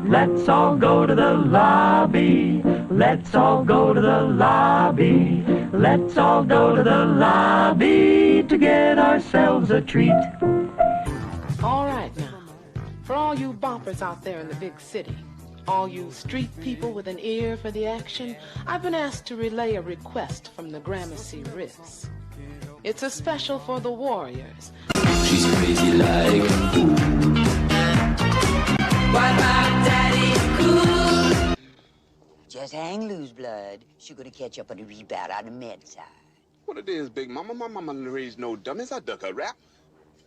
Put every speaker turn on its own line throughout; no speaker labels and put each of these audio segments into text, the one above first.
Let's all go to the lobby. Let's all go to the lobby. Let's all go to the lobby to get ourselves a treat.
All right now, for all you boppers out there in the big city, all you street people with an ear for the action, I've been asked to relay a request from the Gramercy Riffs. It's a special for the Warriors.
She's crazy like a fool. Why my daddy cool?
Just hang loose, blood. She's gonna catch up on the rebound on the med side.
What it is, Big Mama? My mama raised no dummies. I duck a rap.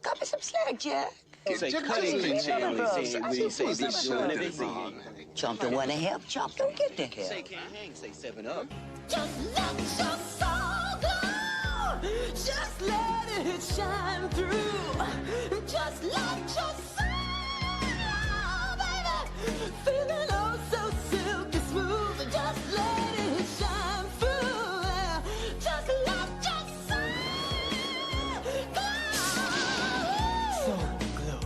Cut me some slack, Jack. Chump don't want to help, Chump don't get the help.
Say can't hang, say 7 Up.
Just let your soul glow. Just let it shine through. Just let your soul glow, baby. Feeling oh so silky smooth. Just let it shine through. Just let your soul glow.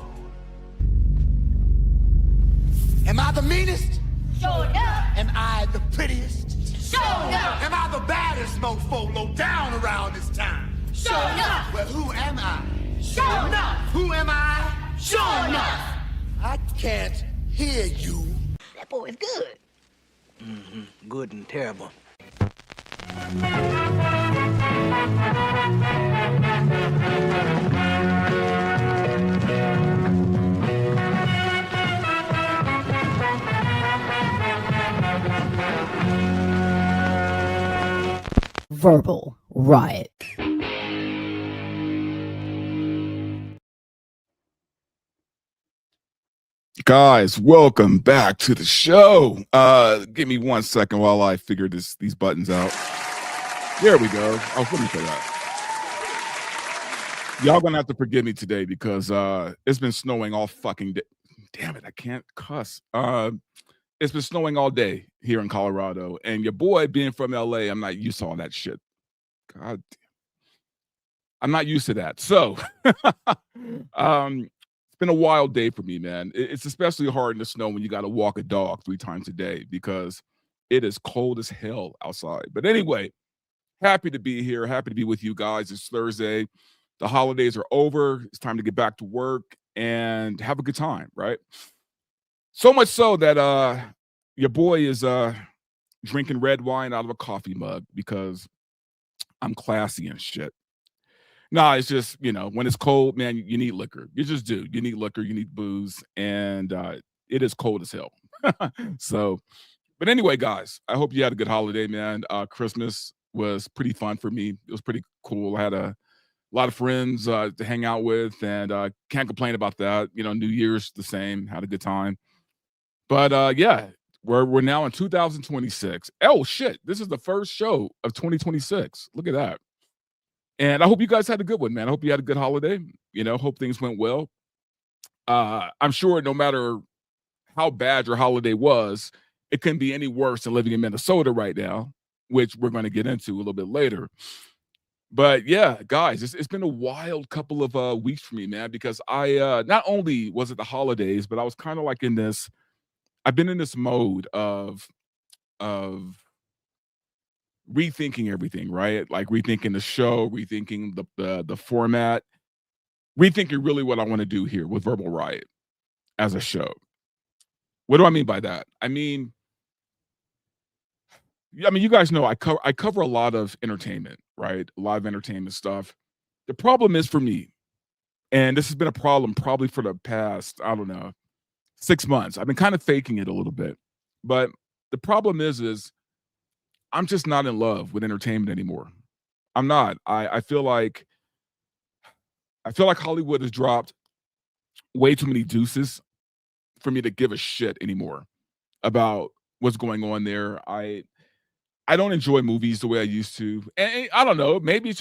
Am I the meanest?
Sure enough.
Am I the prettiest?
Sure enough.
Am I the baddest mofo low down around this time?
Sure enough.
Well, who am I?
Sure enough.
Who am I?
Sure enough.
I can't hear you.
That boy is good.
Good and terrible.
Verbal riot.
Guys, welcome back to the show. Give me 1 second while I figure these buttons out. There we go. Oh, let me say that. Y'all gonna have to forgive me today because it's been snowing all fucking day. Damn it, I can't cuss. It's been snowing all day here in Colorado, and your boy being from LA, I'm not used to all that shit. God damn. I'm not used to that. So it's been a wild day for me, man. It's especially hard in the snow when you got to walk a dog 3 times a day because it is cold as hell outside. But anyway, happy to be here. Happy to be with you guys. It's Thursday. The holidays are over. It's time to get back to work and have a good time, right? So much so that your boy is drinking red wine out of a coffee mug because I'm classy and shit. Nah, it's just, you know, when it's cold, man, you need liquor. You just do. You need liquor, you need booze, and it is cold as hell. So, but anyway, guys, I hope you had a good holiday, man. Christmas was pretty fun for me. It was pretty cool. I had a lot of friends to hang out with, and can't complain about that. You know, New Year's the same. Had a good time. But yeah, we're now in 2026. Oh shit, this is the first show of 2026. Look at that. And I hope you guys had a good one, man. I hope you had a good holiday. You know, hope things went well. I'm sure no matter how bad your holiday was, it couldn't be any worse than living in Minnesota right now, which we're going to get into a little bit later. But yeah, guys, it's been a wild couple of weeks for me, man, because I not only was it the holidays, but I was kind of like I've been in this mode of rethinking everything, right? Like rethinking the show, rethinking the format, rethinking really what I want to do here with Verbal Riot as a show. What do I mean by that? I mean, you guys know I cover a lot of entertainment, right? A lot of entertainment stuff. The problem is for me, and this has been a problem probably for the past, I don't know, 6 months. I've been kind of faking it a little bit, but the problem is I'm just not in love with entertainment anymore. I'm not. I feel like Hollywood has dropped way too many deuces for me to give a shit anymore about what's going on there. I don't enjoy movies the way I used to. And I don't know, maybe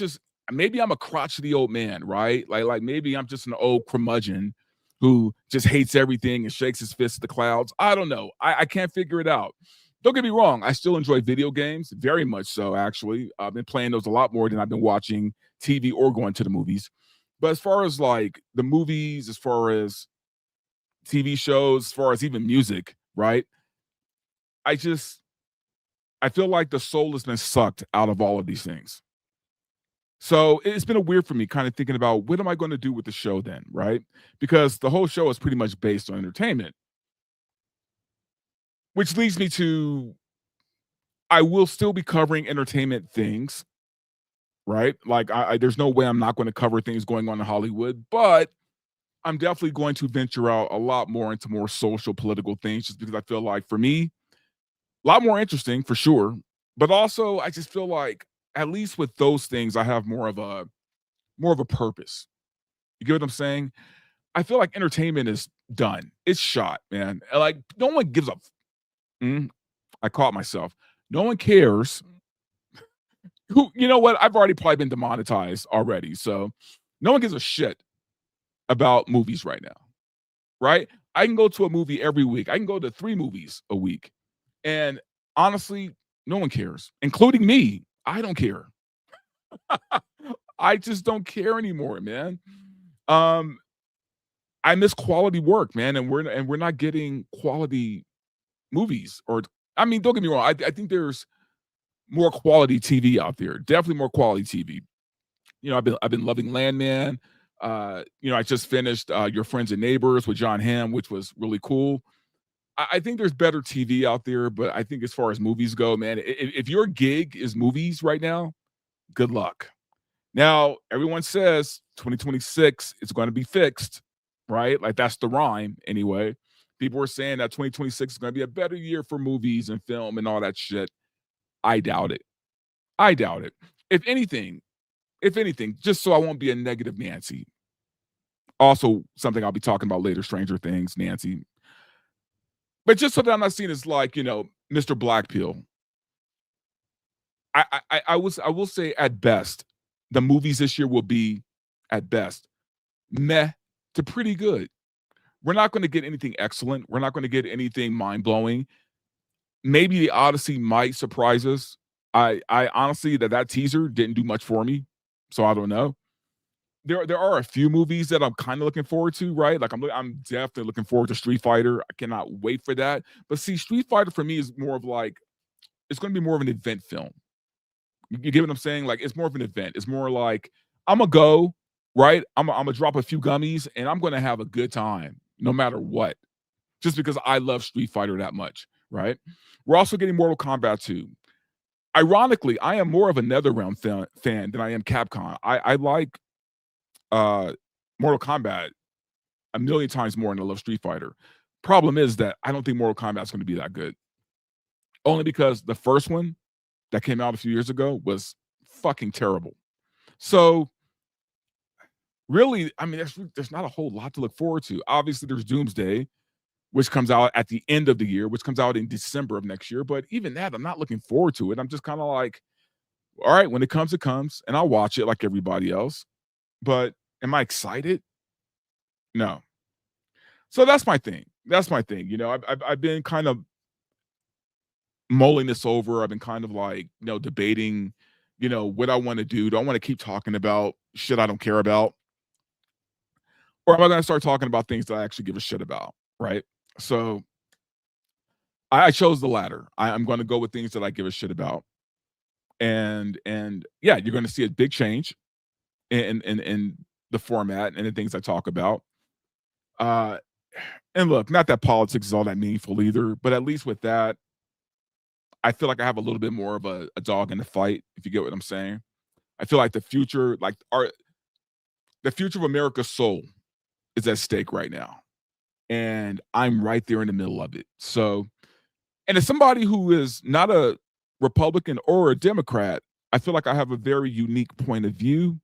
I'm a crotchety old man, right? Like maybe I'm just an old curmudgeon who just hates everything and shakes his fist at the clouds. I don't know. I can't figure it out. Don't get me wrong. I still enjoy video games, very much so, actually. I've been playing those a lot more than I've been watching TV or going to the movies. But as far as like the movies, as far as TV shows, as far as even music, right? I feel like the soul has been sucked out of all of these things. So it's been a weird for me kind of thinking about what am I going to do with the show then, right? Because the whole show is pretty much based on entertainment, which leads me to I will still be covering entertainment things, right? Like there's no way I'm not going to cover things going on in Hollywood, but I'm definitely going to venture out a lot more into more social political things just because I feel like for me, a lot more interesting for sure. But also I just feel like at least with those things, I have more of a purpose. You get what I'm saying? I feel like entertainment is done. It's shot, man. Like no one gives a. I caught myself. No one cares. Who? You know what? I've already probably been demonetized already, so no one gives a shit about movies right now, right? I can go to a movie every week. I can go to 3 movies a week, and honestly, no one cares, including me. I don't care. I just don't care anymore, man. I miss quality work, man, and we're not getting quality movies. Or I mean, don't get me wrong. I think there's more quality TV out there. Definitely more quality TV. You know, I've been loving Landman. You know, I just finished Your Friends and Neighbors with John Hamm, which was really cool. I think there's better TV out there, but I think as far as movies go, man, if your gig is movies right now, good luck. Now, everyone says 2026 is going to be fixed, right? Like that's the rhyme anyway. People are saying that 2026 is going to be a better year for movies and film and all that shit. I doubt it. I doubt it. If anything, just so I won't be a negative Nancy. Also, something I'll be talking about later, Stranger Things, Nancy. But just so that I'm not seen as like, you know, Mr. Blackpill. I will say at best, the movies this year will be at best meh to pretty good. We're not going to get anything excellent. We're not going to get anything mind-blowing. Maybe the Odyssey might surprise us. I honestly that teaser didn't do much for me, so I don't know. There are a few movies that I'm kind of looking forward to, right? Like I'm definitely looking forward to Street Fighter. I cannot wait for that. But see, Street Fighter for me is more of like it's going to be more of an event film. You get what I'm saying? Like it's more of an event. It's more like I'm gonna go, right? I'm gonna drop a few gummies and I'm gonna have a good time no matter what. Just because I love Street Fighter that much, right? We're also getting Mortal Kombat 2. Ironically, I am more of a NetherRealm fan than I am Capcom. I like Mortal Kombat a million times more than I love Street Fighter. Problem is that I don't think Mortal Kombat is going to be that good. Only because the first one that came out a few years ago was fucking terrible. So really, I mean, there's not a whole lot to look forward to. Obviously, there's Doomsday, which comes out at the end of the year, which comes out in December of next year. But even that, I'm not looking forward to it. I'm just kind of like, all right, when it comes, and I'll watch it like everybody else. But am I excited? No. So that's my thing. You know, I've been kind of mulling this over. I've been kind of like, you know, debating, you know, what I want to do. Do I want to keep talking about shit I don't care about? Or am I going to start talking about things that I actually give a shit about? Right. So I chose the latter. I'm going to go with things that I give a shit about. And yeah, you're going to see a big change in the format and the things I talk about. And look, not that politics is all that meaningful either, but at least with that, I feel like I have a little bit more of a dog in the fight, if you get what I'm saying. I feel like the future of America's soul is at stake right now. And I'm right there in the middle of it. So, and as somebody who is not a Republican or a Democrat, I feel like I have a very unique point of view.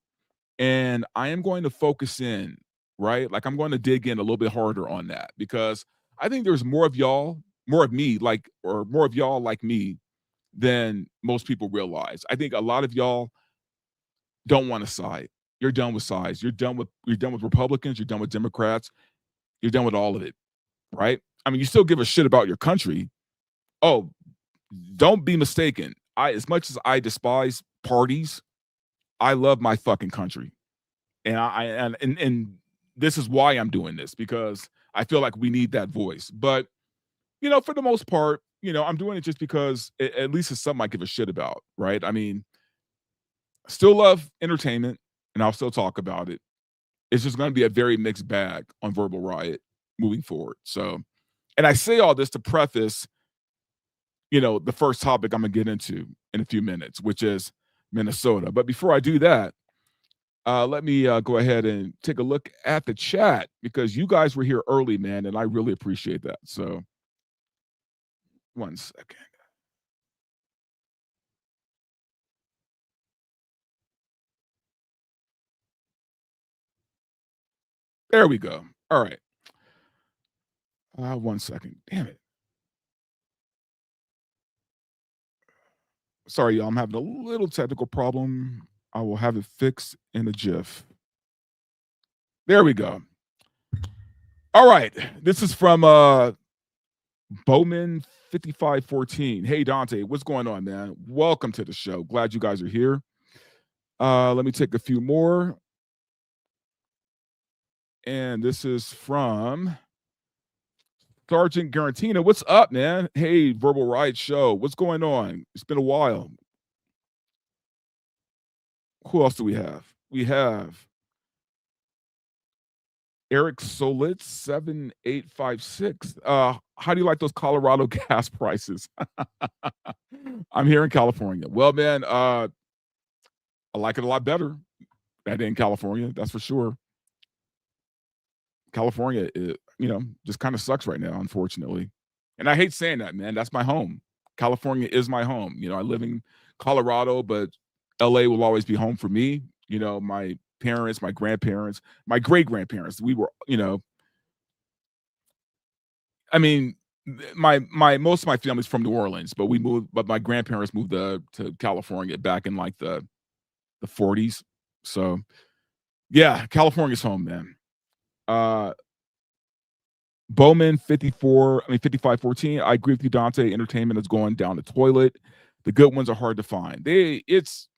And I am going to focus in, right? Like I'm going to dig in a little bit harder on that because I think there's more of y'all like me than most people realize. I think a lot of y'all don't want to side. You're done with sides. You're done with Republicans. You're done with Democrats. You're done with all of it, right? I mean, you still give a shit about your country. Oh, don't be mistaken. As much as I despise parties, I love my fucking country. And and this is why I'm doing this, because I feel like we need that voice. But, for the most part, I'm doing it just because at least it's something I give a shit about, right? I mean, still love entertainment, and I'll still talk about it. It's just going to be a very mixed bag on Verbal Riot moving forward. So, and I say all this to preface, the first topic I'm going to get into in a few minutes, which is Minnesota. But before I do that, let me go ahead and take a look at the chat because you guys were here early, man, and I really appreciate that. So, 1 second. There we go. All right. 1 second. Damn it. Sorry, y'all. I'm having a little technical problem. I will have it fixed in a jiff. There we go. All right. This is from Bowman 5514. Hey, Dante, what's going on, man? Welcome to the show. Glad you guys are here. Let me take a few more. And this is from Sergeant Garantina. What's up, man? Hey, Verbal Riot Show. What's going on? It's been a while. Who else do we have? We have Eric Solitz 7856. How do you like those Colorado gas prices? I'm here in California. Well, man, I like it a lot better than in California. That's for sure. California, just kind of sucks right now, unfortunately. And I hate saying that, man. That's my home. California is my home. I live in Colorado, but LA will always be home for me. My parents, my grandparents, my great-grandparents, we were, I mean, my most of my family's from New Orleans, but my grandparents moved to California back in like the 40s. So yeah, California's home, man. Bowman 5514. I agree with you, Dante. Entertainment is going down the toilet. The good ones are hard to find. It's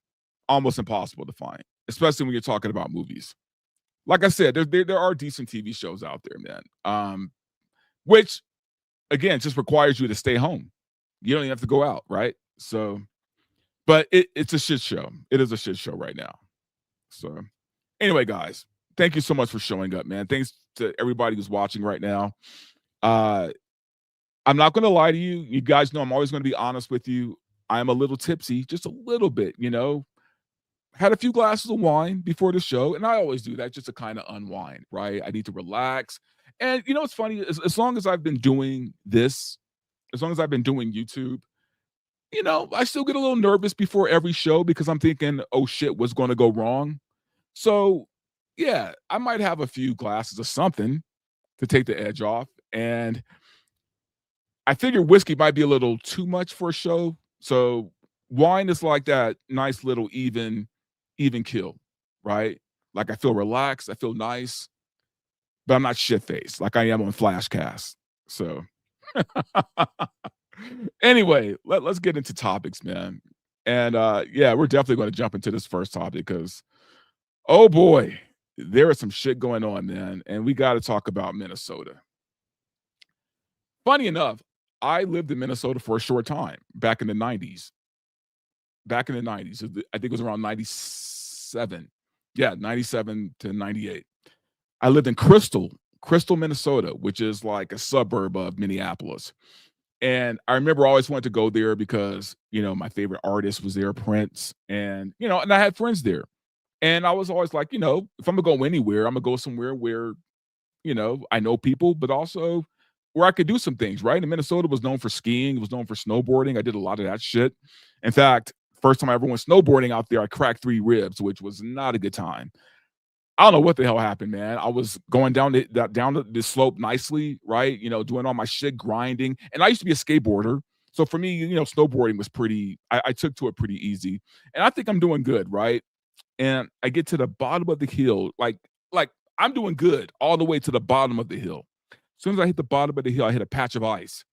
almost impossible to find, especially when you're talking about movies. Like I said, there are decent TV shows out there, man. Which again just requires you to stay home. You don't even have to go out, right? So, but it's a shit show. It is a shit show right now. So, anyway, guys, thank you so much for showing up, man. Thanks to everybody who's watching right now. I'm not going to lie to you. You guys know I'm always going to be honest with you. I'm a little tipsy, just a little bit, Had a few glasses of wine before the show, and I always do that just to kind of unwind, right? I need to relax. And what's funny? As long as I've been doing this, as long as I've been doing YouTube, I still get a little nervous before every show because I'm thinking, oh shit, what's going to go wrong? So yeah, I might have a few glasses of something to take the edge off. And I figure whiskey might be a little too much for a show. So wine is like that nice little even kill, right? Like I feel relaxed, I feel nice, but I'm not shit-faced like I am on Flashcast. So anyway, let's get into topics, man. And yeah, we're definitely going to jump into this first topic because, oh boy, there is some shit going on, man. And we got to talk about Minnesota. Funny enough, I lived in Minnesota for a short time back in the 90s. I think it was around 97. Yeah, 97 to 98. I lived in Crystal, Minnesota, which is like a suburb of Minneapolis. And I remember I always wanted to go there because, my favorite artist was there, Prince. And, and I had friends there. And I was always like, if I'm going to go anywhere, I'm going to go somewhere where, I know people, but also where I could do some things, right? And Minnesota was known for skiing. It was known for snowboarding. I did a lot of that shit. In fact, first time I ever went snowboarding out there, I cracked 3 ribs, which was not a good time. I don't know what the hell happened, man. I was going down the slope nicely, right? Doing all my shit, grinding. And I used to be a skateboarder. So for me, snowboarding was I took to it pretty easy. And I think I'm doing good, right? And I get to the bottom of the hill, like I'm doing good all the way to the bottom of the hill. As soon as I hit the bottom of the hill, I hit a patch of ice.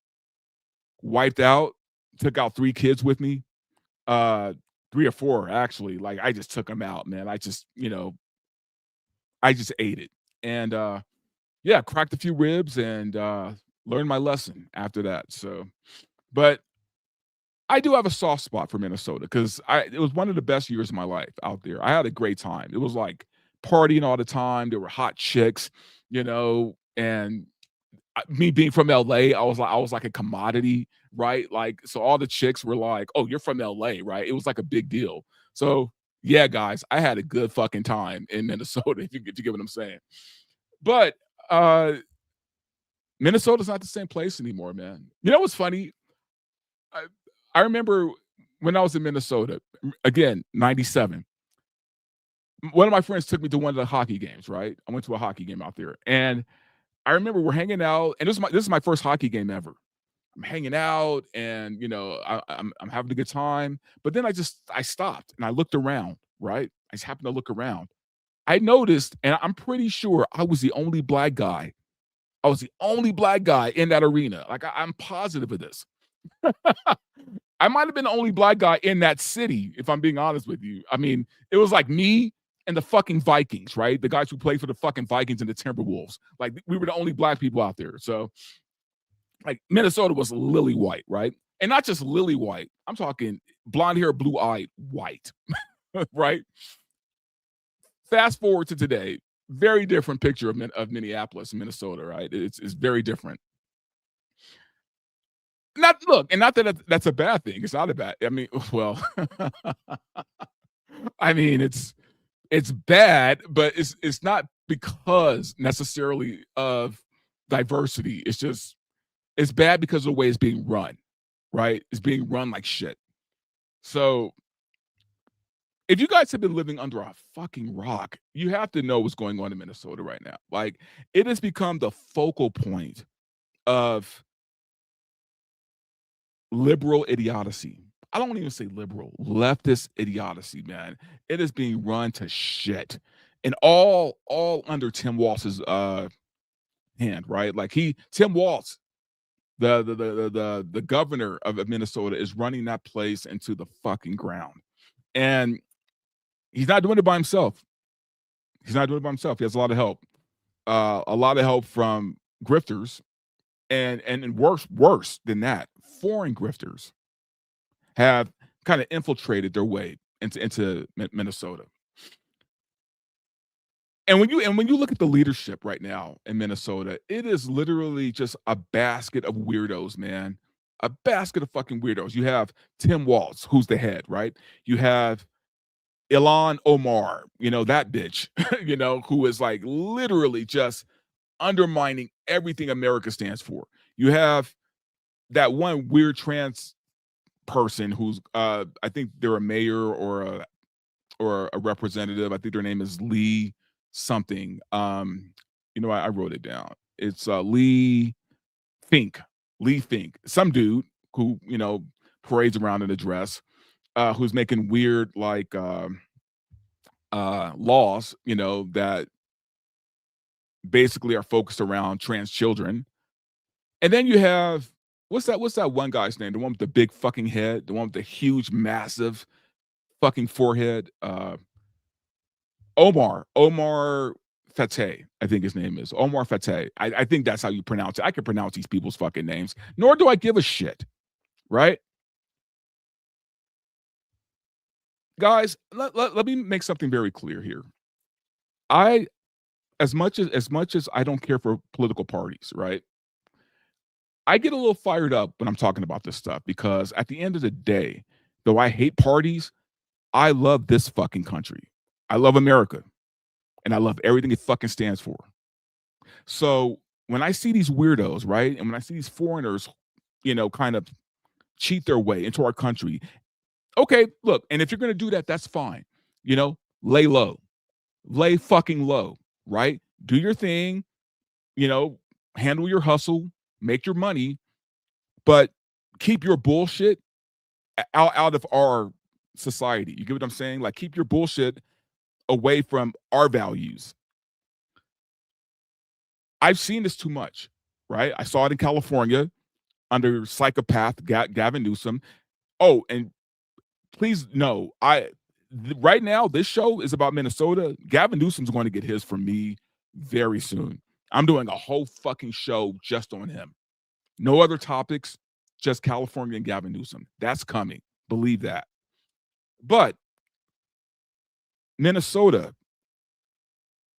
Wiped out, took out 3 kids with me. 3 or 4, actually. Like, I just took them out, man. I just ate it. And yeah, cracked a few ribs and learned my lesson after that. So, but I do have a soft spot for Minnesota because it was one of the best years of my life out there. I had a great time. It was like partying all the time. There were hot chicks, and me being from LA, I was like a commodity, right? Like, so all the chicks were like, "Oh, you're from LA, right?" It was like a big deal. So yeah, guys, I had a good fucking time in Minnesota, if you get what I'm saying. But Minnesota's not the same place anymore, man. You know what's funny? I remember when I was in Minnesota, again, 97. One of my friends took me to one of the hockey games, right? I went to a hockey game out there. And I remember we're hanging out, and this is my first hockey game ever. I'm hanging out, and I'm having a good time. But then I stopped and I looked around, right? I just happened to look around. I noticed, and I'm pretty sure I was the only black guy. I was the only black guy in that arena. Like I'm positive of this. I might have been the only black guy in that city, if I'm being honest with you. I mean, it was like me and the fucking Vikings, right? The guys who played for the fucking Vikings and the Timberwolves. Like, we were the only black people out there. So, like, Minnesota was lily white, right? And not just lily white. I'm talking blonde hair, blue-eyed white, right? Fast forward to today, very different picture of Minneapolis and Minnesota, right? It's very different. Not that that's a bad thing. It's not a bad. I mean, well, I mean it's bad, but it's not because necessarily of diversity. It's bad because of the way it's being run, right? It's being run like shit. So if you guys have been living under a fucking rock, you have to know what's going on in Minnesota right now. Like, it has become the focal point of liberal idiocy. I don't even say liberal, leftist idiocy, man. It is being run to shit. And all under Tim Walz's hand, right? Like Tim Walz, the governor of Minnesota, is running that place into the fucking ground. And he's not doing it by himself. He has a lot of help. A lot of help from grifters, and worse than that, foreign grifters have kind of infiltrated their way into Minnesota. And when you look at the leadership right now in Minnesota, it is literally just a basket of weirdos, man. A basket of fucking weirdos. You have Tim Walz, who's the head, right? You have Ilhan Omar, that bitch, who is like literally just undermining everything America stands for. You have that one weird trans person who's I think they're a mayor or a representative. I think their name is Lee something. I wrote it down. It's Lee Fink. Some dude who, parades around in a dress, who's making weird like laws, that basically are focused around trans children. And then you have what's that one guy's name? The one with the big fucking head, the one with the huge, massive fucking forehead. Omar Fateh, I think his name is. Omar Fateh. I think that's how you pronounce it. I can pronounce these people's fucking names, nor do I give a shit. Right? Guys, let me make something very clear here. As much as I don't care for political parties, right? I get a little fired up when I'm talking about this stuff because at the end of the day, though I hate parties, I love this fucking country. I love America. And I love everything it fucking stands for. So when I see these weirdos, right? And when I see these foreigners, kind of cheat their way into our country. Okay, look, and if you're going to do that, that's fine. Lay low. Lay fucking low, right? Do your thing, handle your hustle, make your money, but keep your bullshit out of our society. You get what I'm saying? Like, keep your bullshit away from our values. I've seen this too much, right? I saw it in California under psychopath Gavin Newsom. Oh, and please know, right now, this show is about Minnesota. Gavin Newsom's going to get his from me very soon. I'm doing a whole fucking show just on him. No other topics, just California and Gavin Newsom. That's coming. Believe that. But Minnesota,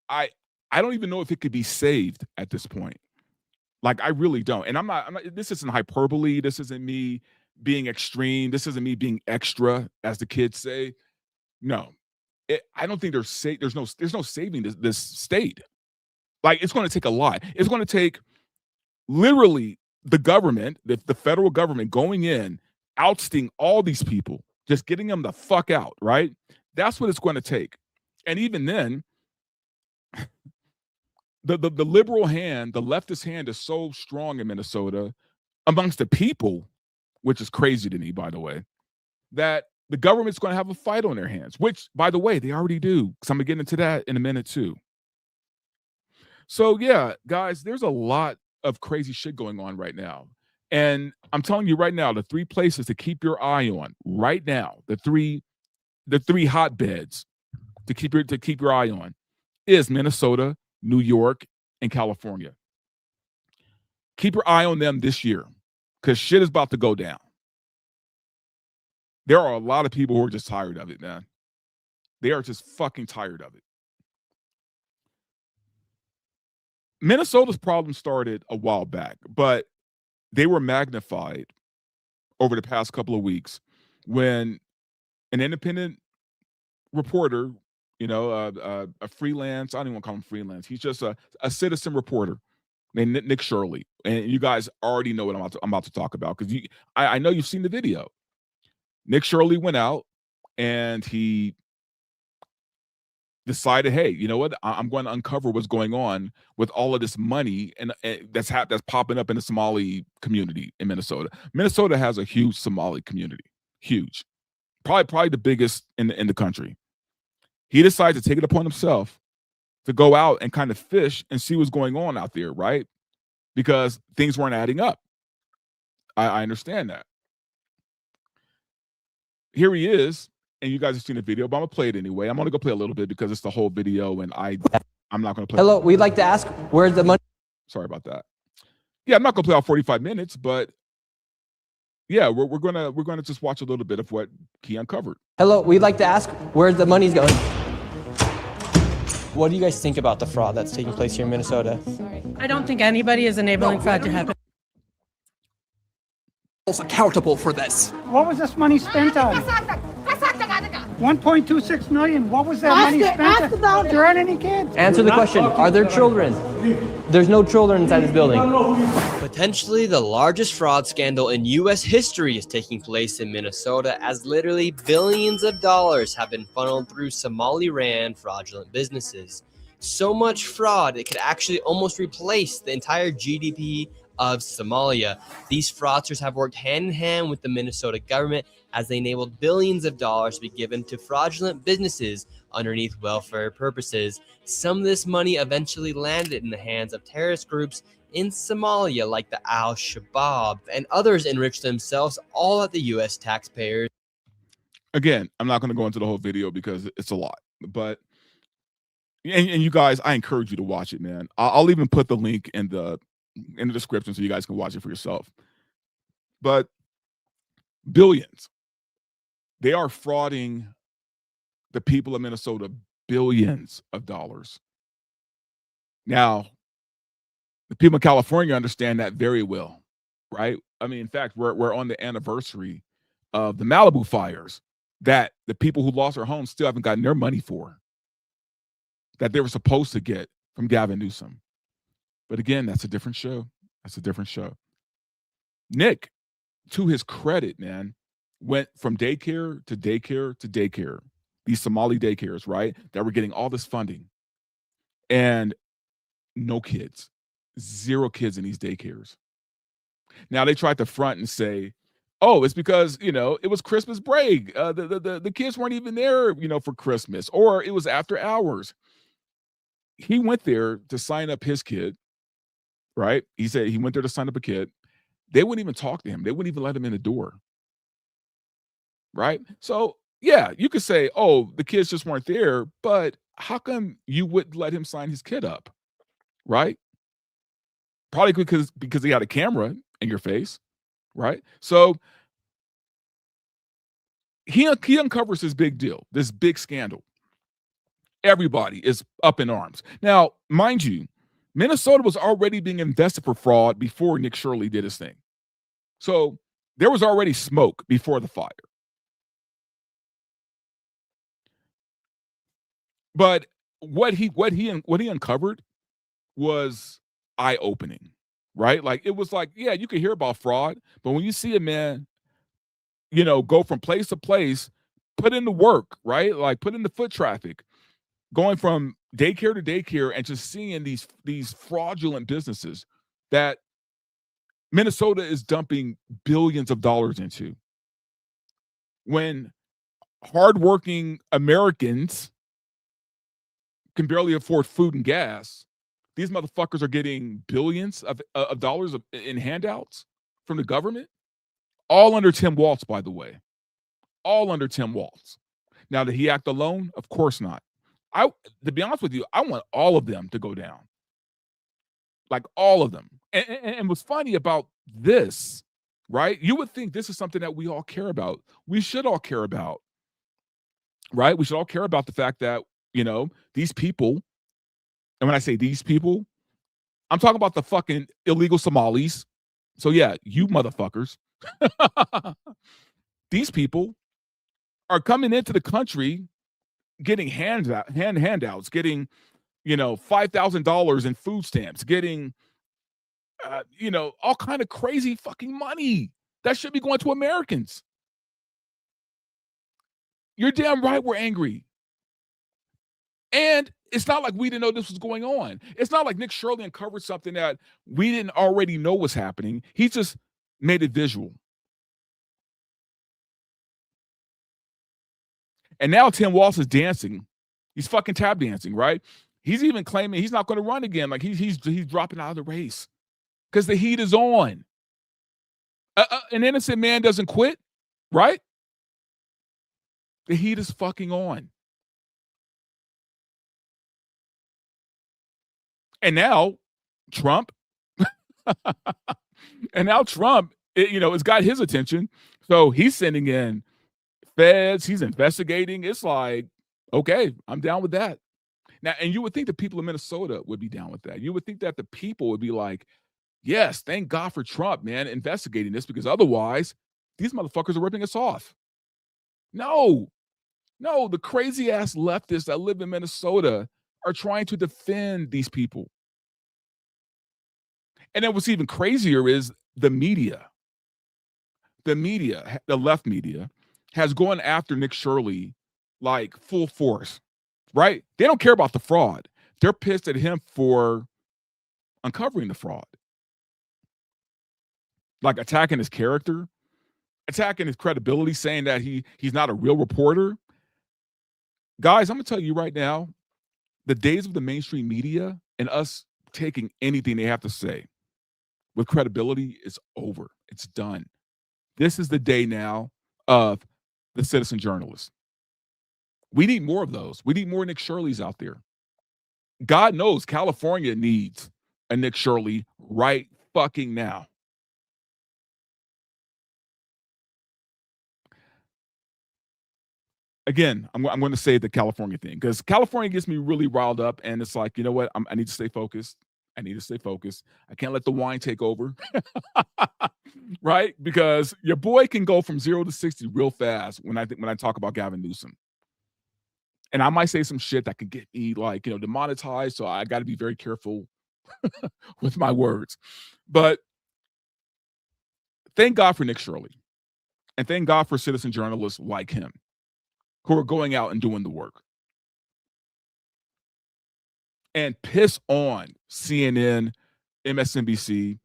I don't even know if it could be saved at this point. Like, I really don't. And I'm not, this isn't hyperbole. This isn't me being extreme. This isn't me being extra, as the kids say. No. I don't think there's no saving this state. Like, it's going to take a lot. It's going to take literally the government, the federal government going in, ousting all these people, just getting them the fuck out, right? That's what it's going to take. And even then, the liberal hand, the leftist hand is so strong in Minnesota amongst the people, which is crazy to me, by the way, that the government's going to have a fight on their hands, which, by the way, they already do. So I'm going to get into that in a minute, too. So, yeah, guys, there's a lot of crazy shit going on right now. And I'm telling you right now, the 3 places to keep your eye on right now, the three hotbeds to keep your eye on is Minnesota, New York, and California. Keep your eye on them this year because shit is about to go down. There are a lot of people who are just tired of it, man. They are just fucking tired of it. Minnesota's problem started a while back, but they were magnified over the past couple of weeks when an independent reporter, a freelance, I don't even want to call him freelance. He's just a citizen reporter named Nick Shirley. And you guys already know what I'm about to talk about because I know you've seen the video. Nick Shirley went out and he decided, hey, you know what? I'm going to uncover what's going on with all of this money and that's popping up in the Somali community in Minnesota. Minnesota has a huge Somali community, huge, probably the biggest in the country. He decided to take it upon himself to go out and kind of fish and see what's going on out there, right? Because things weren't adding up. I understand that. Here he is. And you guys have seen the video, but I'm going to play it anyway. I'm going to go play a little bit because it's the whole video, and I'm not going to play.
Hello, we'd like to ask, where's the money?
Sorry about that. Yeah, I'm not going to play all 45 minutes, but yeah, we're gonna just watch a little bit of what he uncovered.
Hello, we'd like to ask, where's the money's going? What do you guys think about the fraud that's taking place here in Minnesota?
I don't think anybody is enabling fraud to happen.
Accountable for this.
What was this money spent on? 1.26 million. What was that money spent on? There aren't any kids.
Answer the question. Are there children? There's no children inside this building.
Potentially the largest fraud scandal in U.S. history is taking place in Minnesota as literally billions of dollars have been funneled through Somali-ran fraudulent businesses. So much fraud, it could actually almost replace the entire GDP of Somalia. These fraudsters have worked hand in hand with the Minnesota government as they enabled billions of dollars to be given to fraudulent businesses underneath welfare purposes. Some of this money eventually landed in the hands of terrorist groups in Somalia like the Al-Shabaab, and others enriched themselves all at the U.S. taxpayers.
Again, I'm not going to go into the whole video because it's a lot, but and you guys, I encourage you to watch it, man. I'll even put the link in the description so you guys can watch it for yourself. But billions. They are frauding the people of Minnesota billions of dollars. Now, the people in California understand that very well, right? I mean, in fact, we're on the anniversary of the Malibu fires that the people who lost their homes still haven't gotten their money for, that they were supposed to get from Gavin Newsom. But again, that's a different show. That's a different show. Nick, to his credit, man, went from daycare to daycare to daycare. These Somali daycares, right? That were getting all this funding. And no kids. 0 kids in these daycares. Now they tried to front and say, oh, it's because, it was Christmas break. The kids weren't even there, for Christmas. Or it was after hours. He went there to sign up his kid. Right? He said he went there to sign up a kid. They wouldn't even talk to him. They wouldn't even let him in the door. Right? So, yeah, you could say, oh, the kids just weren't there, but how come you wouldn't let him sign his kid up? Right? probably because he had a camera in your face, right? So he uncovers this big deal, this big scandal. Everybody is up in arms. Now, mind you, Minnesota was already being invested for fraud before Nick Shirley did his thing. So there was already smoke before the fire. But what he uncovered was eye-opening, right? Like, it was like, yeah, you can hear about fraud, but when you see a man, go from place to place, put in the work, right? Like, put in the foot traffic, going from daycare to daycare and just seeing these fraudulent businesses that Minnesota is dumping billions of dollars into. When hardworking Americans can barely afford food and gas, these motherfuckers are getting billions of dollars in handouts from the government, all under Tim Walz, by the way. All under Tim Walz. Now, did he act alone? Of course not. To be honest with you, I want all of them to go down. Like, all of them. And what's funny about this, right? You would think this is something that we all care about. We should all care about, right? We should all care about the fact that, these people, and when I say these people, I'm talking about the fucking illegal Somalis. So yeah, you motherfuckers. These people are coming into the country getting handouts, getting, $5,000 in food stamps, getting, all kind of crazy fucking money that should be going to Americans. You're damn right we're angry. And it's not like we didn't know this was going on. It's not like Nick Shirley uncovered something that we didn't already know was happening. He just made it visual. And now Tim Walz is dancing. He's fucking tap dancing, right? He's even claiming he's not going to run again. Like he's dropping out of the race because the heat is on. An innocent man doesn't quit, right? The heat is fucking on. And now Trump, it's got his attention. So he's sending in feds. He's investigating. It's like, okay, I'm down with that. Now, and you would think the people of Minnesota would be down with that. You would think that the people would be like, yes, thank God for Trump, man, investigating this, because otherwise these motherfuckers are ripping us off. No, the crazy ass leftists that live in Minnesota are trying to defend these people. And then what's even crazier is the media. The left media, has gone after Nick Shirley like full force, right? They don't care about the fraud. They're pissed at him for uncovering the fraud. Like attacking his character, attacking his credibility, saying that he's not a real reporter. Guys, I'm going to tell you right now, the days of the mainstream media and us taking anything they have to say with credibility is over. It's done. This is the day now of the citizen journalist. We need more of those. We need more Nick Shirleys out there. God knows California needs a Nick Shirley right fucking now. Again, I'm going to say the California thing, because California gets me really riled up, and it's like, you know what? I need to stay focused. I can't let the wine take over, right? Because your boy can go from 0 to 60 real fast when I talk about Gavin Newsom. And I might say some shit that could get me demonetized, so I got to be very careful with my words. But thank God for Nick Shirley, and thank God for citizen journalists like him who are going out and doing the work. And piss on CNN, MSNBC,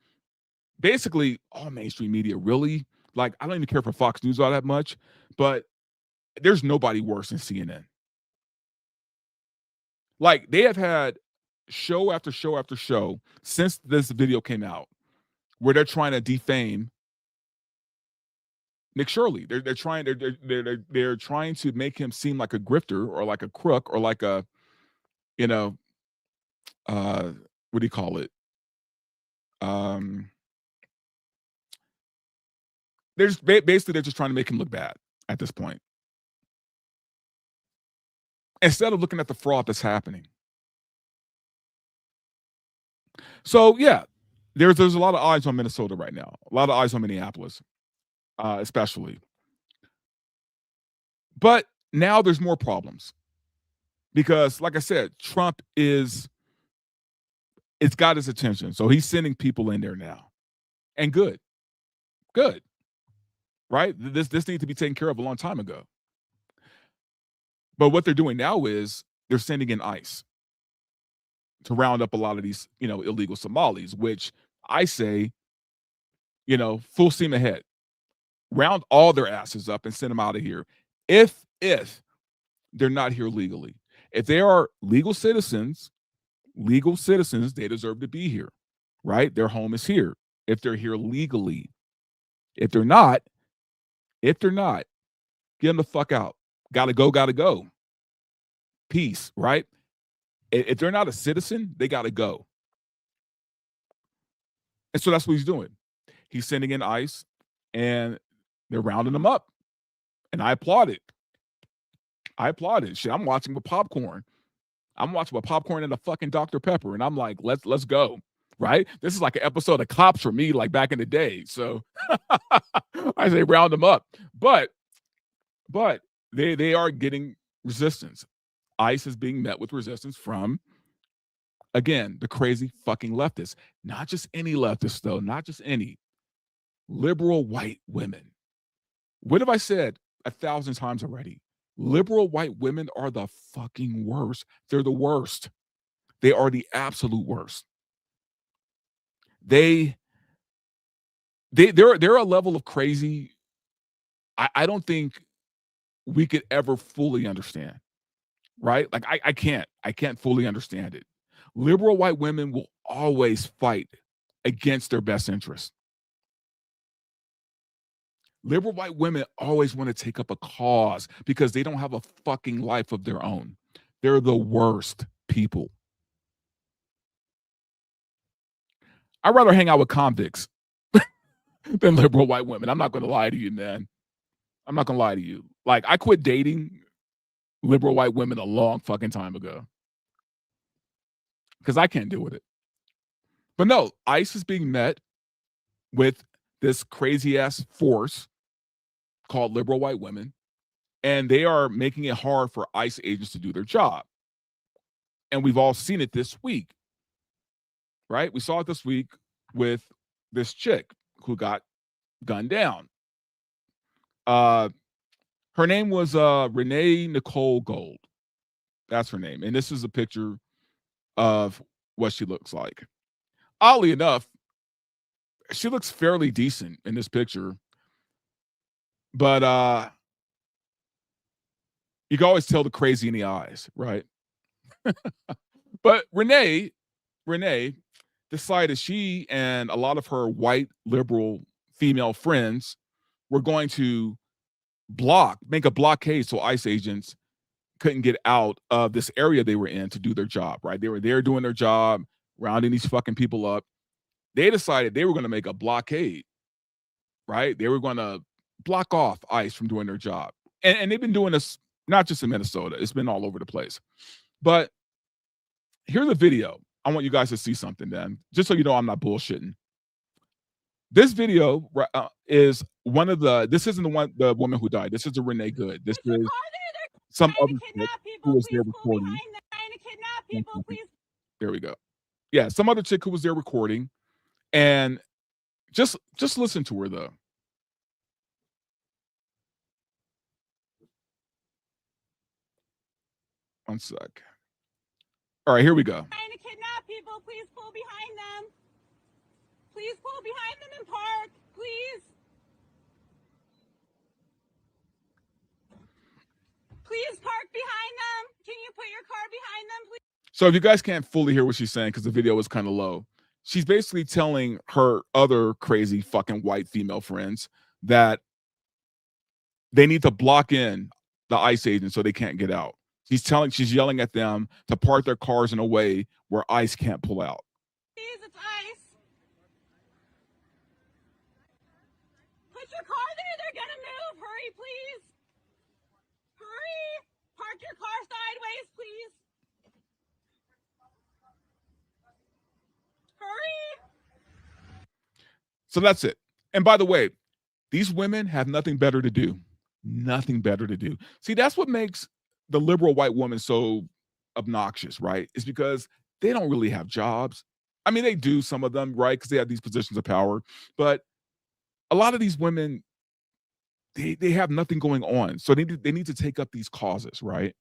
basically all mainstream media, really. Like, I don't even care for Fox News all that much, but there's nobody worse than CNN. Like, they have had show after show after show since this video came out where they're trying to defame Nick Shirley. They're trying to make him seem like a grifter or like a crook or like a, what do you call it? Basically they're just trying to make him look bad at this point, instead of looking at the fraud that's happening. So yeah, there's a lot of eyes on Minnesota right now, a lot of eyes on Minneapolis, especially. But now there's more problems because, like I said, Trump it's got his attention, so he's sending people in there now, and good, right? This needs to be taken care of a long time ago. But what they're doing now is they're sending in ICE to round up a lot of these, illegal Somalis, which I say, full steam ahead. Round all their asses up and send them out of here. If they're not here legally. If they are legal citizens, they deserve to be here, right? Their home is here. If they're here legally. If they're not, get them the fuck out. Gotta go. Peace, right? If they're not a citizen, they gotta go. And so that's what he's doing. He's sending in ICE and they're rounding them up. And I applaud it. Shit, I'm watching with popcorn. I'm watching with popcorn and a fucking Dr. Pepper. And I'm like, let's go. Right? This is like an episode of Cops for me, like back in the day. So I say round them up. But they are getting resistance. ICE is being met with resistance from, again, the crazy fucking leftists. Not just any leftists, though. Not just any. Liberal white women. What have I said 1,000 times already? Liberal white women are the fucking worst. They're the worst. They are the absolute worst. They're a level of crazy I don't think we could ever fully understand, right? Like I can't fully understand it. Liberal white women will always fight against their best interests. Liberal white women always want to take up a cause because they don't have a fucking life of their own. They're the worst people. I'd rather hang out with convicts than liberal white women. I'm not going to lie to you, man. I'm not going to lie to you. Like, I quit dating liberal white women a long fucking time ago because I can't deal with it. But no, ICE is being met with this crazy-ass force called liberal white women, and they are making it hard for ICE agents to do their job. And we've all seen it this week, right? We saw it this week with this chick who got gunned down. Her name was Renee Nicole Gold. That's her name. And this is a picture of what she looks like. Oddly enough, she looks fairly decent in this picture. But you can always tell the crazy in the eyes, right? But Renee decided she and a lot of her white liberal female friends were going to make a blockade so ICE agents couldn't get out of this area they were in to do their job, right? They were there doing their job, rounding these fucking people up. They decided they were going to make a blockade, right? They were going to block off ICE from doing their job. And they've been doing this not just in Minnesota. It's been all over the place. But here's a video. I want you guys to see something then, just so you know I'm not bullshitting. This video is one of this isn't the woman who died. This is a Renee Good. This is some other chick who was there recording. There we go. Yeah, some other chick who was there recording. And just listen to her though. One sec. All right, here we go.
Trying to kidnap people, please pull behind them. Please pull behind them and park, please. Please park behind them. Can you put your car behind them, please?
So if you guys can't fully hear what she's saying because the video was kind of low, she's basically telling her other crazy fucking white female friends that they need to block in the ICE agents so they can't get out. She's yelling at them to park their cars in a way where ICE can't pull out.
Please, it's ICE.
Hurry, please. Hurry. Park your car sideways, please. Hurry.
So that's it. And by the way, these women have nothing better to do. Nothing better to do. See, that's what makes the liberal white woman so obnoxious, right? It's because they don't really have jobs. I mean, they do, some of them, right? Because they have these positions of power. But a lot of these women, they have nothing going on. So they need to take up these causes, right?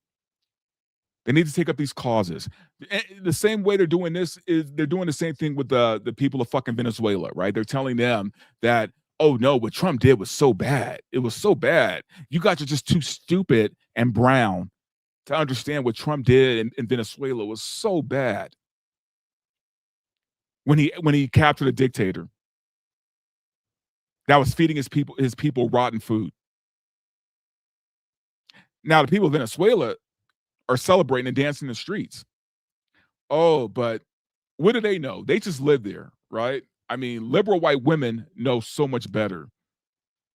They need to take up these causes. And the same way they're doing this is they're doing the same thing with the people of fucking Venezuela, right? They're telling them that, oh no, what Trump did was so bad. It was so bad. You guys are just too stupid and brown to understand what Trump did in Venezuela was so bad. When he captured a dictator that was feeding his people rotten food. Now the people of Venezuela are celebrating and dancing in the streets. Oh, but what do they know? They just live there, right? I mean, liberal white women know so much better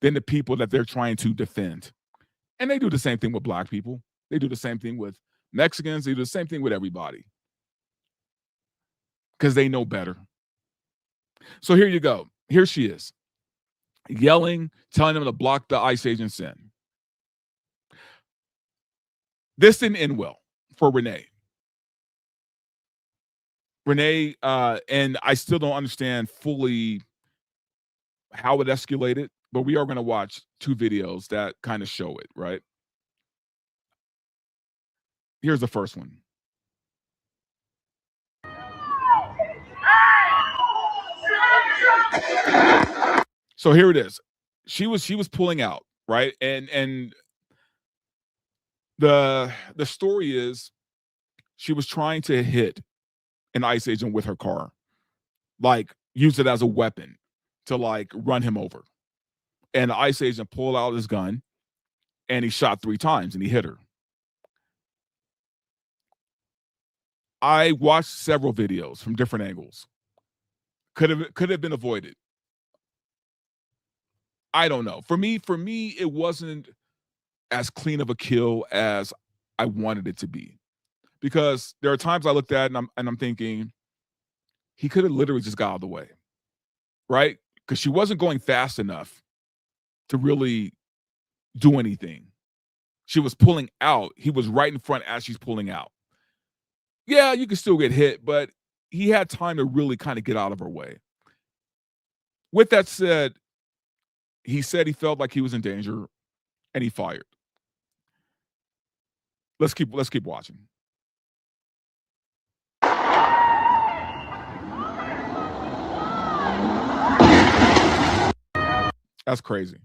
than the people that they're trying to defend. And they do the same thing with black people. They do the same thing with Mexicans. They do the same thing with everybody. Because they know better. So here you go. Here she is. Yelling, telling them to block the ICE agents in. This didn't end well for Renee. Renee, and I still don't understand fully how it escalated, but we are going to watch two videos that kind of show it, right? Here's the first one. So here it is. She was pulling out, right? And the story is she was trying to hit an ICE agent with her car, like use it as a weapon to like run him over. And the ICE agent pulled out his gun and he shot 3 times and he hit her. I watched several videos from different angles. Could have been avoided. I don't know. For me, it wasn't as clean of a kill as I wanted it to be. Because there are times I looked at it and I'm thinking, he could have literally just got out of the way. Right? Because she wasn't going fast enough to really do anything. She was pulling out. He was right in front as she's pulling out. Yeah, you can still get hit, but he had time to really kind of get out of her way. With that said, he said he felt like he was in danger and he fired. Let's keep watching. That's crazy.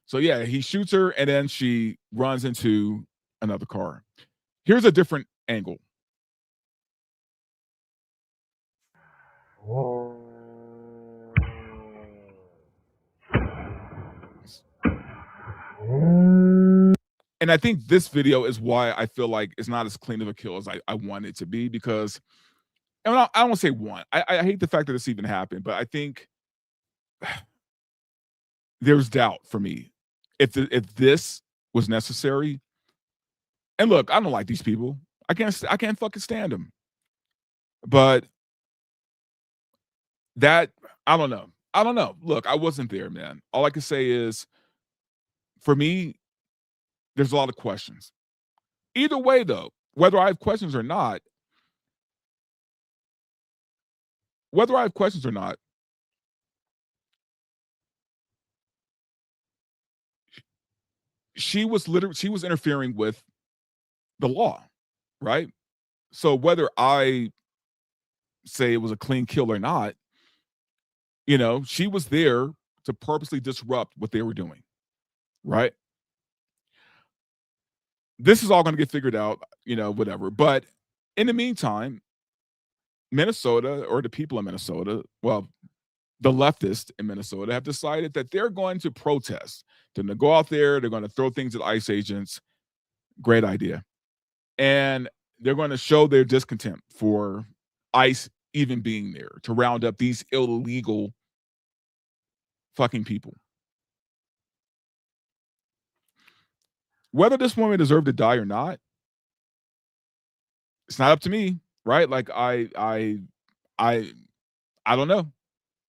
So yeah, he shoots her and then she runs into another car. Here's a different angle. And I think this video is why I feel like it's not as clean of a kill as I want it to be, because and I don't want to say one. I hate the fact that this even happened, but I think there's doubt for me if this was necessary. And look, I don't like these people. I can't fucking stand them. But that I don't know. Look, I wasn't there, man. All I can say is, for me, there's a lot of questions. Either way, though, whether I have questions or not, she was interfering with the law, right? So whether I say it was a clean kill or not, she was there to purposely disrupt what they were doing, right? This is all going to get figured out, whatever. But in the meantime, Minnesota, or the people of Minnesota, well, the leftists in Minnesota have decided that they're going to protest. They're going to go out there. They're going to throw things at ICE agents. Great idea. And they're going to show their discontent for ICE even being there to round up these illegal fucking people. Whether this woman deserved to die or not, it's not up to me, right? Like I don't know.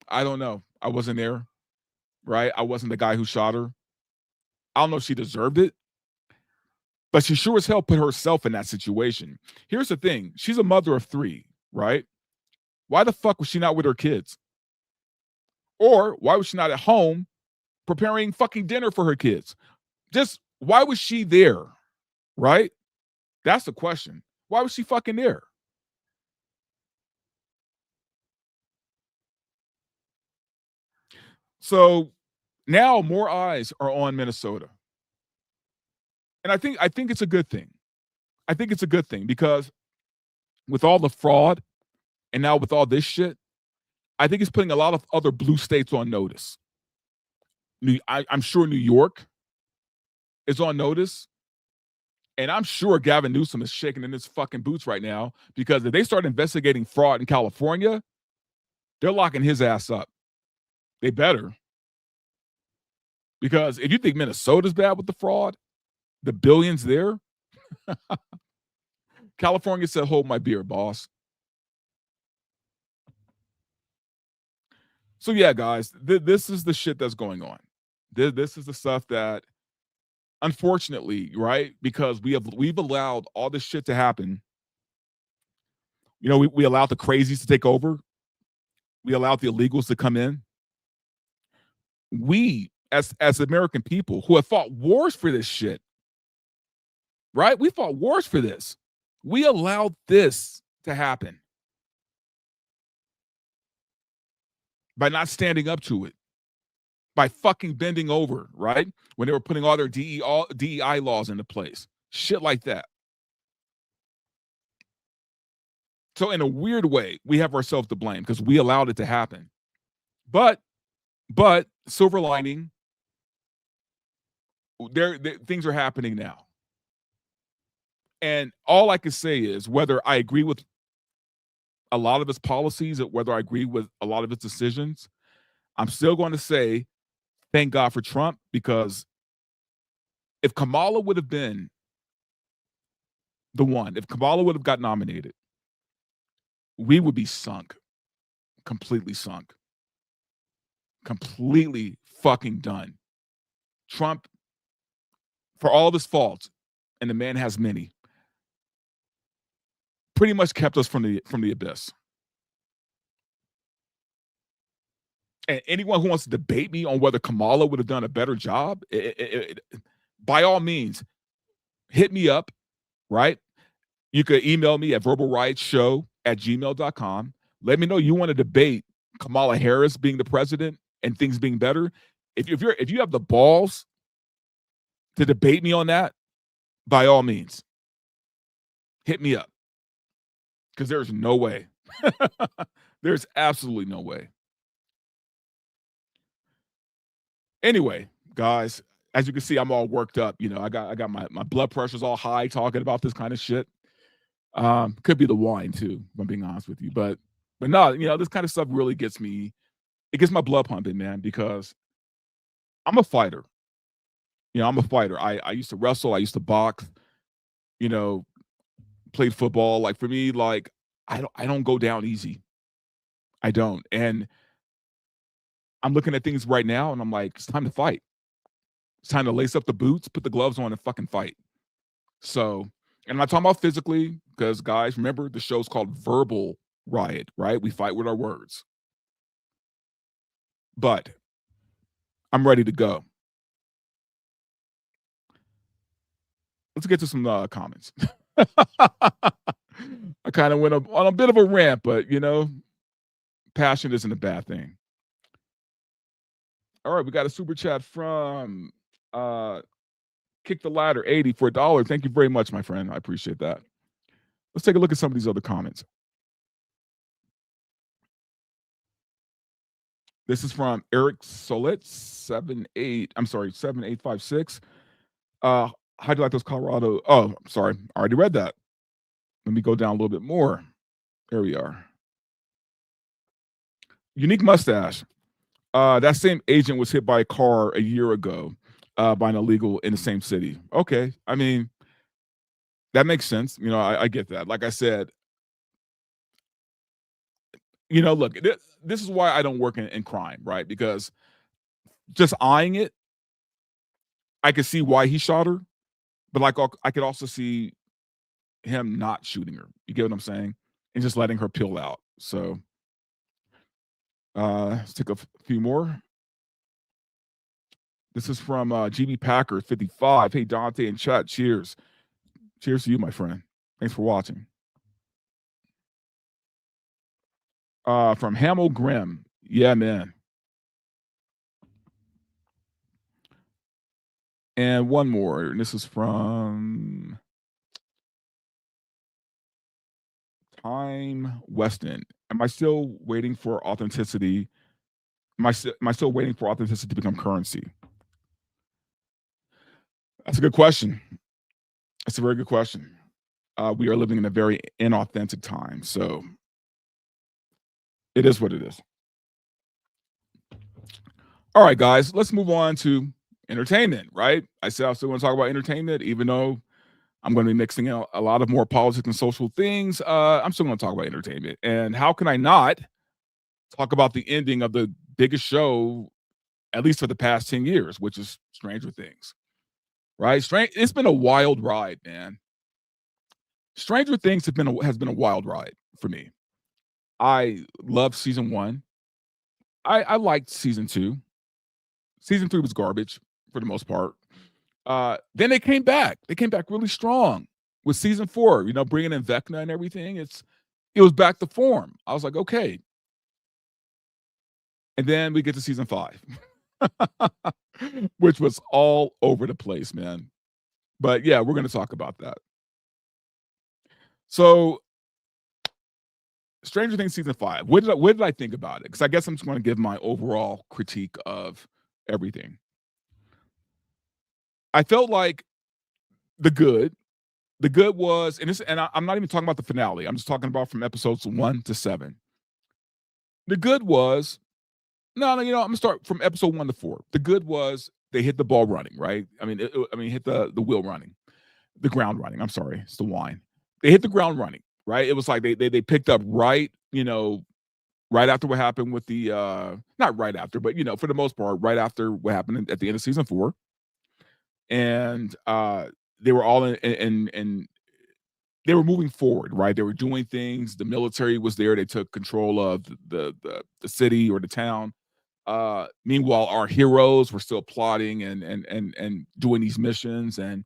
I don't know. I wasn't there, right? I wasn't the guy who shot her. I don't know if she deserved it, but she sure as hell put herself in that situation. Here's the thing. She's a mother of 3, right? Why the fuck was she not with her kids? Or why was she not at home preparing fucking dinner for her kids? Just why was she there, right? That's the question. Why was she fucking there? So now more eyes are on Minnesota. And I think it's a good thing. I think it's a good thing because with all the fraud and now with all this shit, I think it's putting a lot of other blue states on notice. I'm sure New York is on notice. And I'm sure Gavin Newsom is shaking in his fucking boots right now because if they start investigating fraud in California, they're locking his ass up. They better. Because if you think Minnesota's bad with the fraud, the billions there, California said, hold my beer, boss. So yeah, guys, this is the shit that's going on. This is the stuff that, unfortunately, right, because we've allowed all this shit to happen. You know, we allowed the crazies to take over. We allowed the illegals to come in. We, as American people who have fought wars for this shit, right? We fought wars for this. We allowed this to happen by not standing up to it, by fucking bending over, right? When they were putting all their DEI laws into place, shit like that. So in a weird way, we have ourselves to blame because we allowed it to happen. But silver lining, things are happening now. And all I can say is whether I agree with a lot of his policies or whether I agree with a lot of his decisions, I'm still going to say thank God for Trump, because if Kamala would have been the one, if Kamala would have got nominated, we would be sunk, completely fucking done. Trump, for all of his faults, and the man has many, pretty much kept us from the abyss. And anyone who wants to debate me on whether Kamala would have done a better job, by all means, hit me up, right? You could email me at verbalriotsshow@gmail.com. Let me know you want to debate Kamala Harris being the president and things being better. If you have the balls to debate me on that, by all means, hit me up. Because there's no way. There's absolutely no way. Anyway, guys, as you can see, I'm all worked up. You know, I got my blood pressure's all high talking about this kind of shit. Could be the wine too, if I'm being honest with you. But no, you know, this kind of stuff really gets me, it gets my blood pumping, man, because I'm a fighter. You know, I'm a fighter. I used to wrestle, I used to box, you know, played football. Like for me, like I don't go down easy. I don't. And I'm looking at things right now and I'm like, it's time to fight. It's time to lace up the boots, put the gloves on, and fucking fight. So, and I'm not talking about physically, because guys, remember the show's called Verbal Riot, right? We fight with our words. But I'm ready to go. Let's get to some comments. I kind of went on a bit of a rant, but you know, passion isn't a bad thing. All right, we got a super chat from Kick the Ladder 80 for $1. Thank you very much, my friend. I appreciate that. Let's take a look at some of these other comments. This is from Eric Solet 7856. How do you like those Colorado? Oh, I'm sorry. I already read that. Let me go down a little bit more. There we are. Unique mustache. That same agent was hit by a car a year ago. by an illegal in the same city. Okay, I mean that makes sense. You know, I get that. Like I said, you know, look, this is why I don't work in crime, right? Because just eyeing it, I could see why he shot her, but like I could also see him not shooting her. You get what I'm saying? And just letting her peel out. So let's take a few more. This is from GB Packer 55. Hey Dante and chat, cheers. Cheers to you, my friend. Thanks for watching. From Hamill Grimm. Yeah, man. And one more. And this is from Time Weston. Am I still waiting for authenticity? Am I still waiting for authenticity to become currency? That's a good question. That's a very good question. We are living in a very inauthentic time. So it is what it is. All right, guys, let's move on to entertainment, right? I said I still want to talk about entertainment, even though I'm going to be mixing in a lot of more politics and social things. I'm still going to talk about entertainment. And how can I not talk about the ending of the biggest show, at least for the past 10 years, which is Stranger Things, right? It's been a wild ride, man. Stranger Things has been a wild ride for me. I loved season 1. I liked season 2. Season 3 was garbage for the most part. Then they came back. They came back really strong with season 4, you know, bringing in Vecna and everything. It was back to form. I was like, okay. And then we get to season 5, which was all over the place, man. But yeah, we're going to talk about that. So Stranger Things season 5. What did I think about it? Because I guess I'm just going to give my overall critique of everything. I felt like the good was, and I'm not even talking about the finale. I'm just talking about from episodes 1 to 7. The good was, no, you know, I'm gonna start from episode 1 to 4. The good was they hit the ball running, right? I mean, hit the wheel running, the ground running. I'm sorry, it's the wine. They hit the ground running, right? It was like they picked up right, you know, right after what happened with the not right after, but you know, for the most part, right after what happened at the end of season 4. And they were all in they were moving forward, right? They were doing things. The military was there. They took control of the city or the town. Meanwhile, our heroes were still plotting and doing these missions. And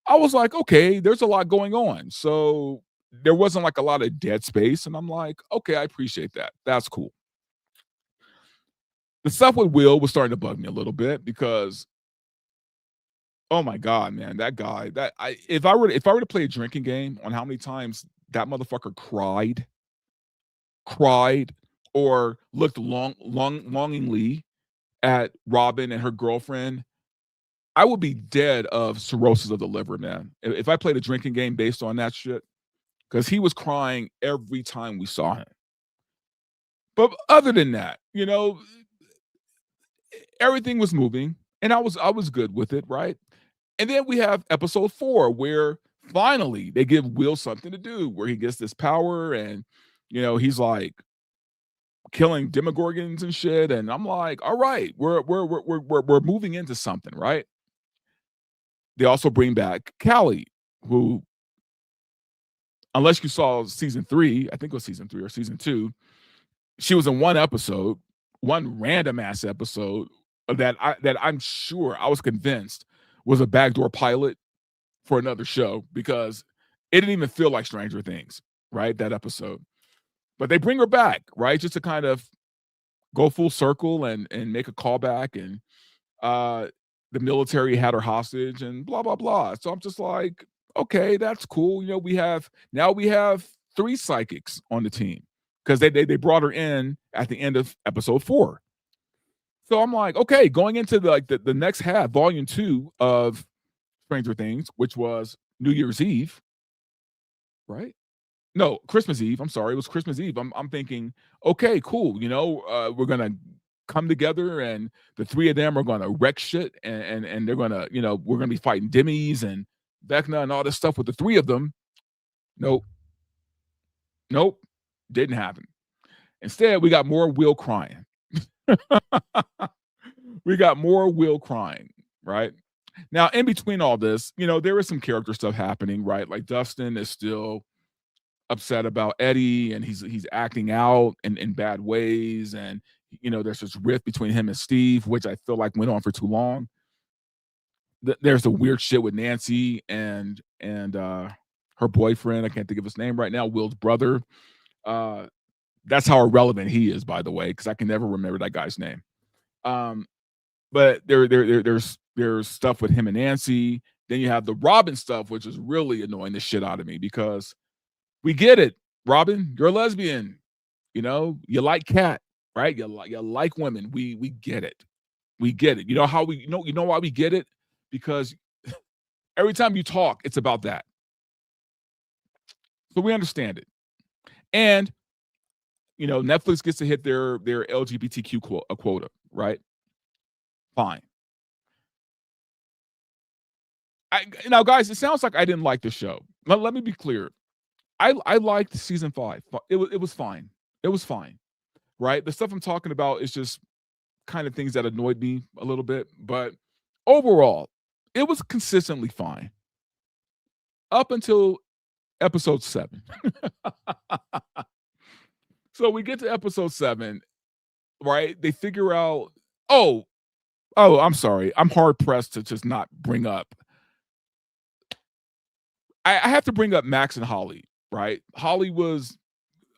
I was like, okay, there's a lot going on. So there wasn't like a lot of dead space. And I'm like, okay, I appreciate that. That's cool. The stuff with Will was starting to bug me a little bit because, oh my God, man, that guy, if I were to play a drinking game on how many times that motherfucker cried or looked longingly at Robin and her girlfriend, I would be dead of cirrhosis of the liver, man. If I played a drinking game based on that shit, because he was crying every time we saw him. But other than that, you know, everything was moving and I was good with it, right? And then we have episode 4 where finally they give Will something to do, where he gets this power and, you know, he's like killing demogorgons and shit. And I'm like, all right, we're moving into something, right? They also bring back Callie, who, unless you saw season 3, I think it was season 3 or season 2, she was in one episode, one random ass episode that I'm sure, I was convinced was a backdoor pilot for another show because it didn't even feel like Stranger Things, right? That episode. But they bring her back, right? Just to kind of go full circle and make a callback. And the military had her hostage and blah, blah, blah. So I'm just like, okay, that's cool. You know, we have 3 psychics on the team because they brought her in at the end of episode 4. So I'm like, okay, going into the next half, volume 2 of Stranger Things, which was New Year's Eve, right? No, Christmas Eve. I'm sorry, it was Christmas Eve. I'm thinking, okay, cool. You know, we're gonna come together and the three of them are going to wreck shit and they're going to, we're going to be fighting Demis and Vecna and all this stuff with the three of them. Nope. Didn't happen. Instead, we got more Will crying. We got more Will crying, right? Now, in between all this, there is some character stuff happening, right? Like Dustin is still upset about Eddie and he's acting out in bad ways. And, there's this rift between him and Steve, which I feel like went on for too long. There's the weird shit with Nancy and her boyfriend. I can't think of his name right now. Will's brother. That's how irrelevant he is, by the way, because I can never remember that guy's name. But there's stuff with him and Nancy. Then you have the Robin stuff, which is really annoying the shit out of me because we get it, Robin. You're a lesbian. You like Cat, right? You like women. We get it. We get it. You know how we you know why we get it? Because every time you talk, it's about that. So we understand it. And Netflix gets to hit their LGBTQ quota, right? Fine. Now, guys, it sounds like I didn't like the show. Let me be clear. I liked season 5. It was fine. It was fine, right? The stuff I'm talking about is just kind of things that annoyed me a little bit, but overall, it was consistently fine up until episode 7. So we get to episode 7, right? They figure out, oh, I'm sorry. I'm hard pressed to just not bring up. I have to bring up Max and Holly, right? Holly was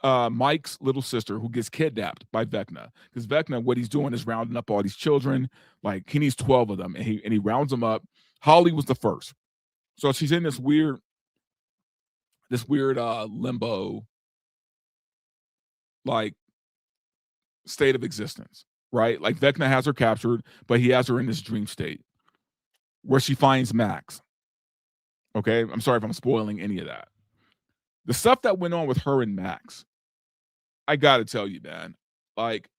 Mike's little sister who gets kidnapped by Vecna. Because Vecna, what he's doing is rounding up all these children. Like he needs 12 of them, and he rounds them up. Holly was the first. So she's in this weird limbo like state of existence, right? Like Vecna has her captured, but he has her in this dream state where she finds Max. Okay, I'm sorry if I'm spoiling any of that. The stuff that went on with her and Max, I gotta tell you, man, like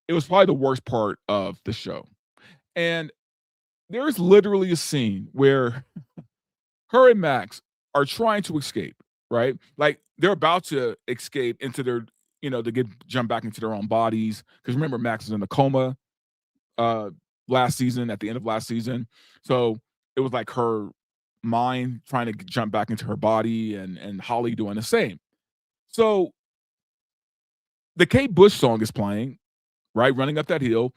it was probably the worst part of the show. And there's literally a scene where her and Max are trying to escape, right? Like they're about to escape into their, to jump back into their own bodies. Because remember, Max is in a coma last season, at the end of last season. So it was like her mind trying to jump back into her body and Holly doing the same. So the Kate Bush song is playing, right? Running Up That Hill.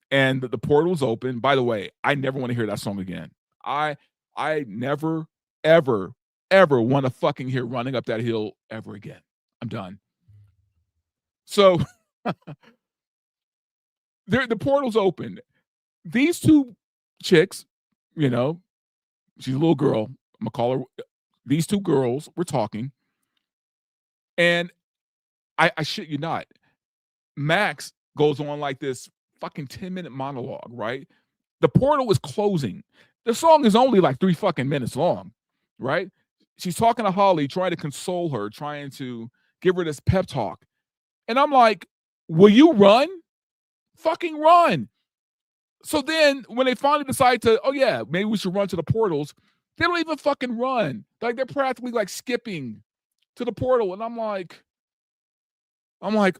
And the portal's open. By the way, I never want to hear that song again. I never, ever, ever want to fucking hear Running Up That Hill ever again. I'm done. So the portal's open. These two chicks, she's a little girl. I'm going to call her. These two girls were talking. And I shit you not. Max goes on like this fucking 10-minute monologue, right? The portal is closing. The song is only like 3 fucking minutes long, right? She's talking to Holly, trying to console her, trying to give her this pep talk. And I'm like, will you run? Fucking run. So then when they finally decide to, oh yeah, maybe we should run to the portals, they don't even fucking run. Like they're practically like skipping to the portal. And I'm like,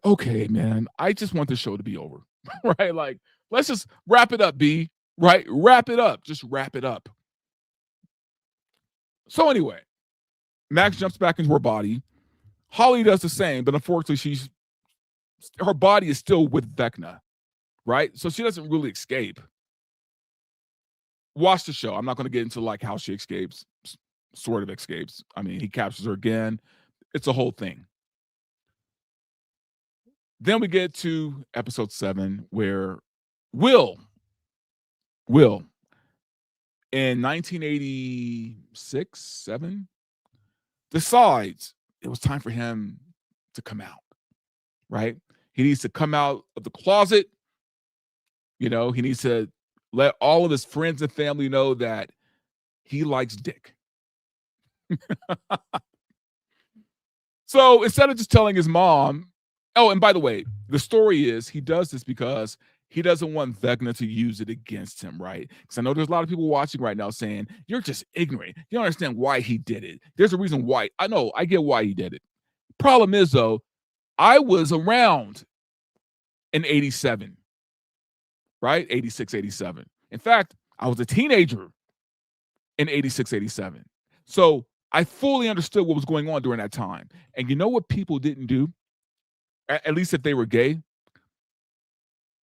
okay, man, I just want the show to be over. Right? Like, let's just wrap it up, B. Right? Wrap it up. Just wrap it up. So anyway, Max jumps back into her body. Holly does the same, but unfortunately, her body is still with Vecna, right? So she doesn't really escape. Watch the show. I'm not going to get into like how she escapes, sort of escapes. I mean, he captures her again. It's a whole thing. Then we get to episode 7 where Will in 1986, 7 decides it was time for him to come out, right? He needs to come out of the closet. He needs to let all of his friends and family know that he likes dick. So instead of just telling his mom, oh, and by the way, the story is he does this because he doesn't want Vecna to use it against him, right? Because I know there's a lot of people watching right now saying, you're just ignorant. You don't understand why he did it. There's a reason why. I know, I get why he did it. Problem is, though, I was around in 87, right? 86, 87. In fact, I was a teenager in 86, 87. So I fully understood what was going on during that time. And you know what people didn't do? At least if they were gay?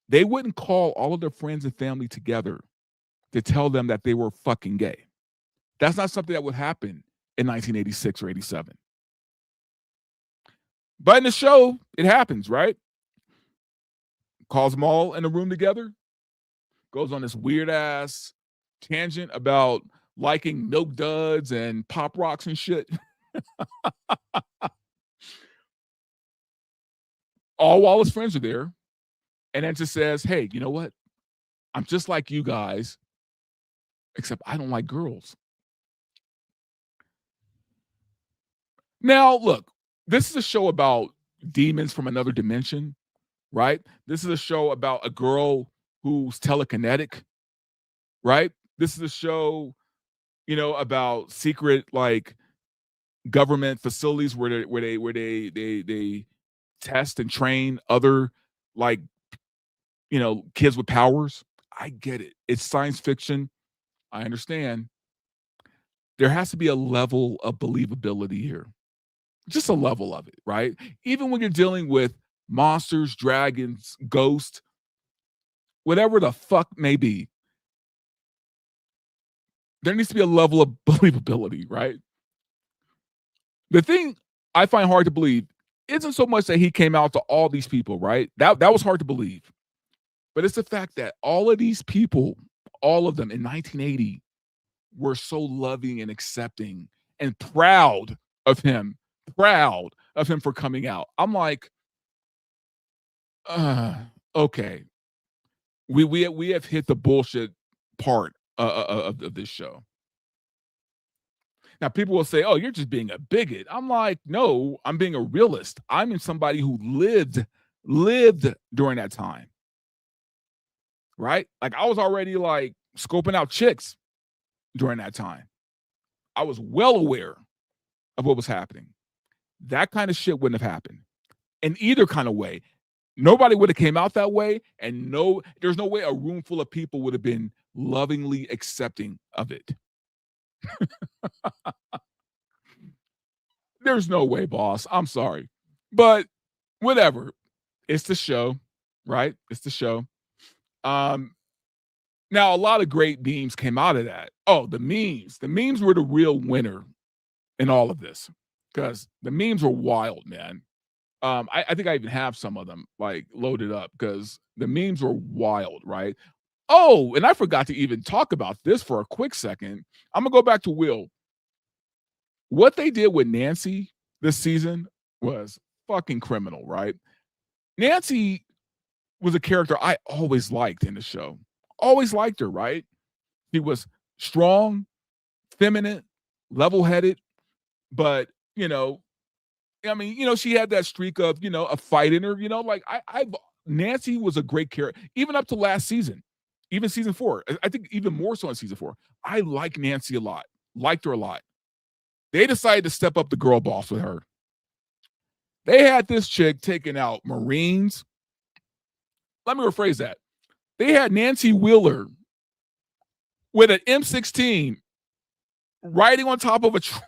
They wouldn't call all of their friends and family together to tell them that they were fucking gay. That's not something that would happen in 1986 or 87. But in the show, it happens, right? Calls them all in a room together, goes on this weird-ass tangent about liking Milk Duds and Pop Rocks and shit. All while his friends are there. And then just says, hey, you know what? I'm just like you guys, except I don't like girls. Now, look, this is a show about demons from another dimension, right? This is a show about a girl who's telekinetic, right? This is a show, you know, about secret, like, government facilities where they test and train other, like, you know, kids with powers. I get it. It's science fiction. I understand. There has to be a level of believability here. Just a level of it, right? Even when you're dealing with monsters, dragons, ghosts, whatever the fuck may be, there needs to be a level of believability, right? The thing I find hard to believe isn't so much that he came out to all these people, right? That was hard to believe. But it's the fact that all of these people, all of them in 1980, were so loving and accepting and proud of him for coming out. I'm like, okay. We have hit the bullshit part of this show. Now, people will say, oh, you're just being a bigot. I'm like, no, I'm being a realist. I'm somebody who lived during that time. Right? Like, I was already, like, scoping out chicks during that time. I was well aware of what was happening. That kind of shit wouldn't have happened in either kind of way. Nobody would have came out that way, and there's no way a room full of people would have been lovingly accepting of it. There's no way, boss. I'm sorry. But whatever. It's the show, right? It's the show. Now, a lot of great memes came out of that. Oh, the memes. The memes were the real winner in all of this because the memes were wild, man. I think I even have some of them, like, loaded up because the memes were wild, right? Oh, and I forgot to even talk about this for a quick second. I'm going to go back to Will. What they did with Nancy this season was fucking criminal, right? Nancy was a character I always liked in the show. Always liked her, right? She was strong, feminine, level-headed, but, you know, I mean, you know, she had that streak of, you know, a fight in her, you know, like Nancy was a great character, even up to last season, even season 4. I think even more so in season 4. I like Nancy a lot, liked her a lot. They decided to step up the girl boss with her. They had this chick taking out Marines. Let me rephrase that. They had Nancy Wheeler with an M16 riding on top of a truck.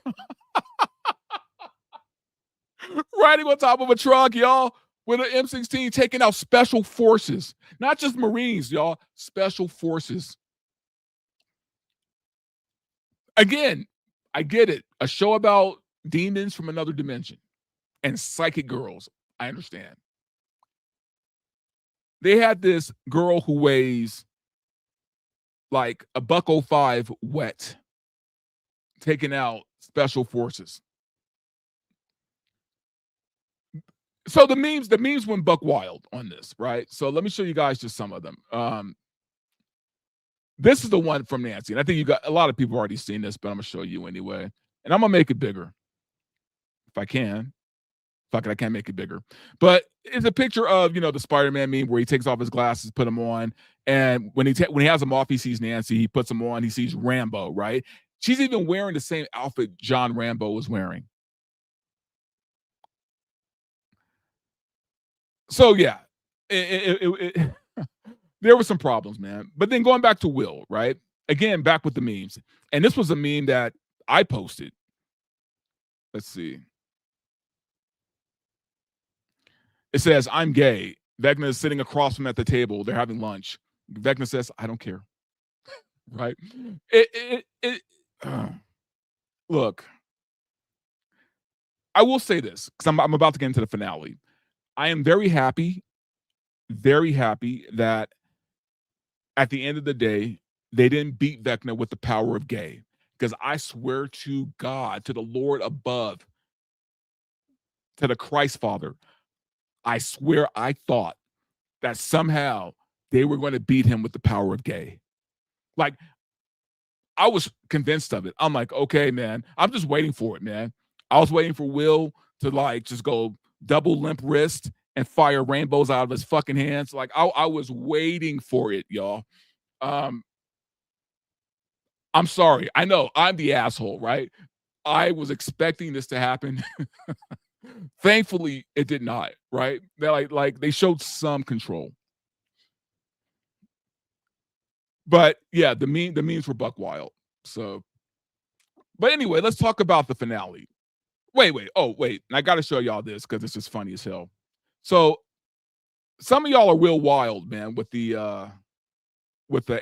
Riding on top of a truck, y'all, with an M16 taking out special forces. Not just Marines, y'all. Special forces. Again, I get it. A show about demons from another dimension and psychic girls. I understand. They had this girl who weighs like a $105 wet, taking out special forces. So the memes went buck wild on this, right? So let me show you guys just some of them. This is the one from Nancy, and I think you got a lot of people already seen this, but I'm gonna show you anyway, and I'm gonna make it bigger if I can. Fuck it, I can't make it bigger. But it's a picture of, the Spider-Man meme where he takes off his glasses, put them on, and when he has them off, he sees Nancy. He puts them on, he sees Rambo, right? She's even wearing the same outfit John Rambo was wearing. So yeah, there were some problems, man. But then going back to Will, right? Again, back with the memes. And this was a meme that I posted. Let's see. It says, I'm gay. Vecna is sitting across from him at the table. They're having lunch. Vecna says, I don't care. Right? Look, I will say this, because I'm about to get into the finale. I am very happy that at the end of the day, they didn't beat Vecna with the power of gay. Because I swear to God, to the Lord above, to the Christ Father, I swear I thought that somehow they were going to beat him with the power of gay. Like, I was convinced of it. I'm like, okay, man, I'm just waiting for it, man. I was waiting for Will to just go double limp wrist and fire rainbows out of his fucking hands. Like, I was waiting for it, y'all. I'm sorry. I know I'm the asshole, right? I was expecting this to happen. Thankfully, it did not, right? They're like they showed some control. But yeah, the memes were buck wild. So, but anyway, let's talk about the finale. Wait. Oh, wait. I got to show y'all this because it's just funny as hell. So, some of y'all are real wild, man, with the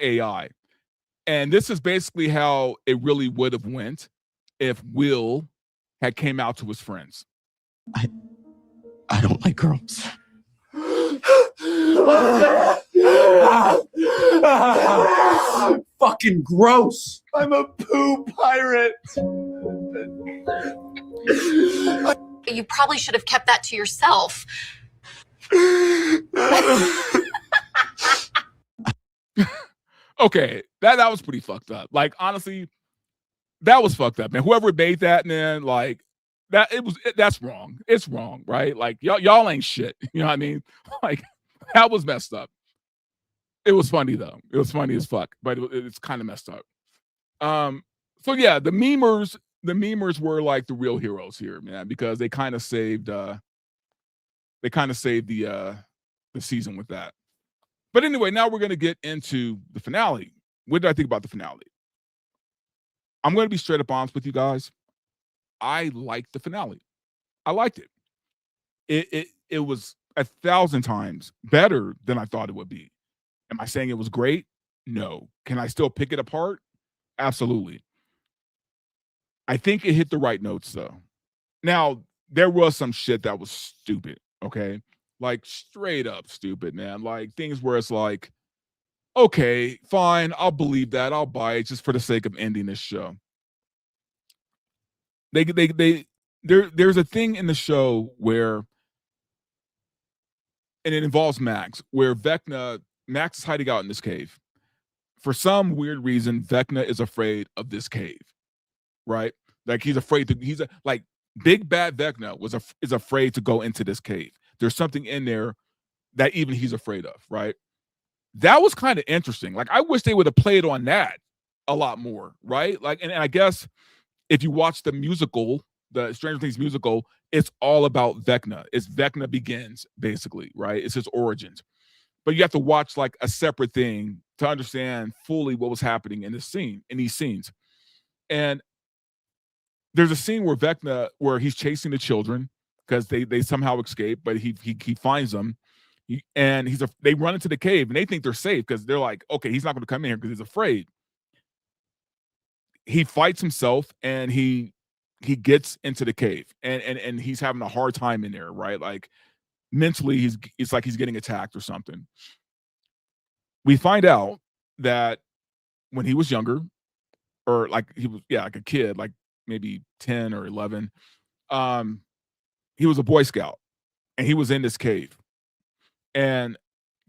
AI. And this is basically how it really would have went if Will had came out to his friends.
I don't like girls. Fucking gross. I'm a poo pirate.
You probably should have kept that to yourself.
Okay, that was pretty fucked up. Like, honestly, that was fucked up, man. Whoever made that, man, like, that's wrong. It's wrong, right? Like, y'all ain't shit. You know what I mean? Like, that was messed up. It was funny though. It was funny as fuck, but it's kind of messed up. So yeah, the memers were like the real heroes here, man, because they kind of saved the season with that. But anyway, now we're gonna get into the finale. What did I think about the finale? I'm gonna be straight up honest with you guys. I liked the finale. I liked it. It was 1,000 times better than I thought it would be. Am I saying it was great? No. Can I still pick it apart? Absolutely. I think it hit the right notes though. Now, there was some shit that was stupid, okay? Like straight up stupid, man. Like things where it's like, okay, fine, I'll believe that. I'll buy it just for the sake of ending this show. There's a thing in the show where, and it involves Max, where Max is hiding out in this cave. For some weird reason, Vecna is afraid of this cave, right? Like he's afraid to. Like big bad Vecna is afraid to go into this cave. There's something in there that even he's afraid of, right? That was kind of interesting. Like I wish they would have played on that a lot more, right? Like, and I guess if you watch the musical, the Stranger Things musical, it's all about Vecna. It's Vecna Begins, basically, right? It's his origins. But you have to watch like a separate thing to understand fully what was happening in this scene, in these scenes. And there's a scene where he's chasing the children because they somehow escape, but he finds them, and they run into the cave and they think they're safe because they're like, okay, he's not going to come in here because he's afraid. He fights himself and he gets into the cave and he's having a hard time in there, right? Like mentally, it's like he's getting attacked or something. We find out that when he was younger, or like he was, like a kid, like maybe 10 or 11, he was a Boy Scout and he was in this cave and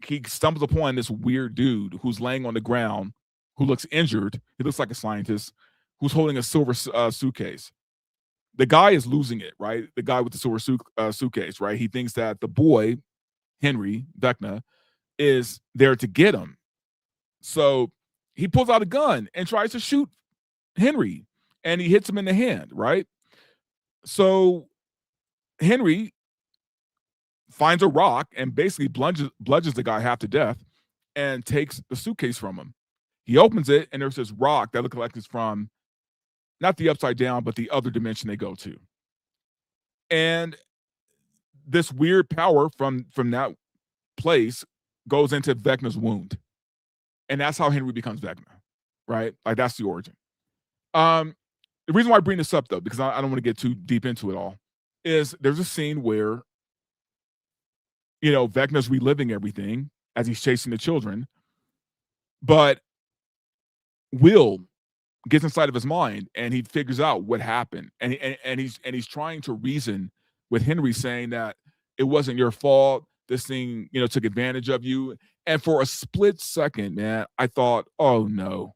he stumbles upon this weird dude who's laying on the ground, who looks injured. He looks like a scientist who's holding a silver suitcase. the guy is losing it, right? The guy with the silver suitcase, right? He thinks that the boy, Henry Vecna, is there to get him. So he pulls out a gun and tries to shoot Henry, and he hits him in the hand, right? So Henry finds a rock and basically bludgeons the guy half to death and takes the suitcase from him. He opens it, and there's this rock that looks like it's from not the upside down, but the other dimension they go to. And this weird power from that place goes into Vecna's wound. And that's how Henry becomes Vecna, right? Like, that's the origin. The reason why I bring this up, though, because I don't want to get too deep into it all, is there's a scene where, Vecna's reliving everything as he's chasing the children, but Will gets inside of his mind and he figures out what happened, and he's trying to reason with Henry, saying that it wasn't your fault. This thing, took advantage of you. And for a split second, man, I thought, oh no,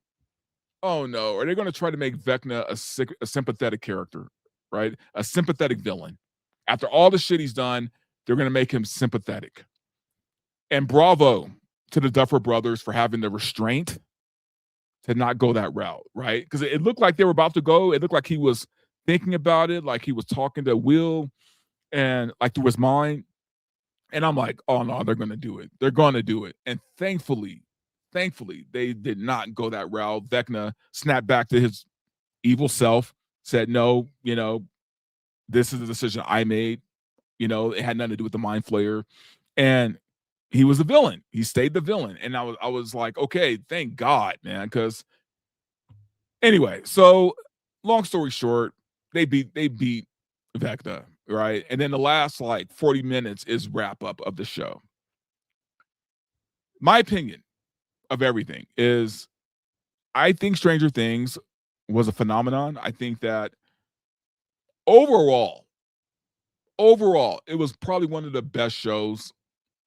are they going to try to make Vecna a sympathetic character, right? A sympathetic villain. After all the shit he's done, they're going to make him sympathetic. And bravo to the Duffer Brothers for having the restraint to not go that route, right? Because it looked like they were about to go. It looked like he was thinking about it, like he was talking to Will and like through his mind. And I'm like, oh no, they're going to do it. They're going to do it. And thankfully, they did not go that route. Vecna snapped back to his evil self, said, no, this is the decision I made. It had nothing to do with the Mind Flayer. And he was the villain. He stayed the villain. And I was like, okay, thank God, man. Because anyway, so long story short, they beat Vecna, right? And then the last 40 minutes is wrap up of the show. My opinion of everything is, I think Stranger Things was a phenomenon. I think that overall, it was probably one of the best shows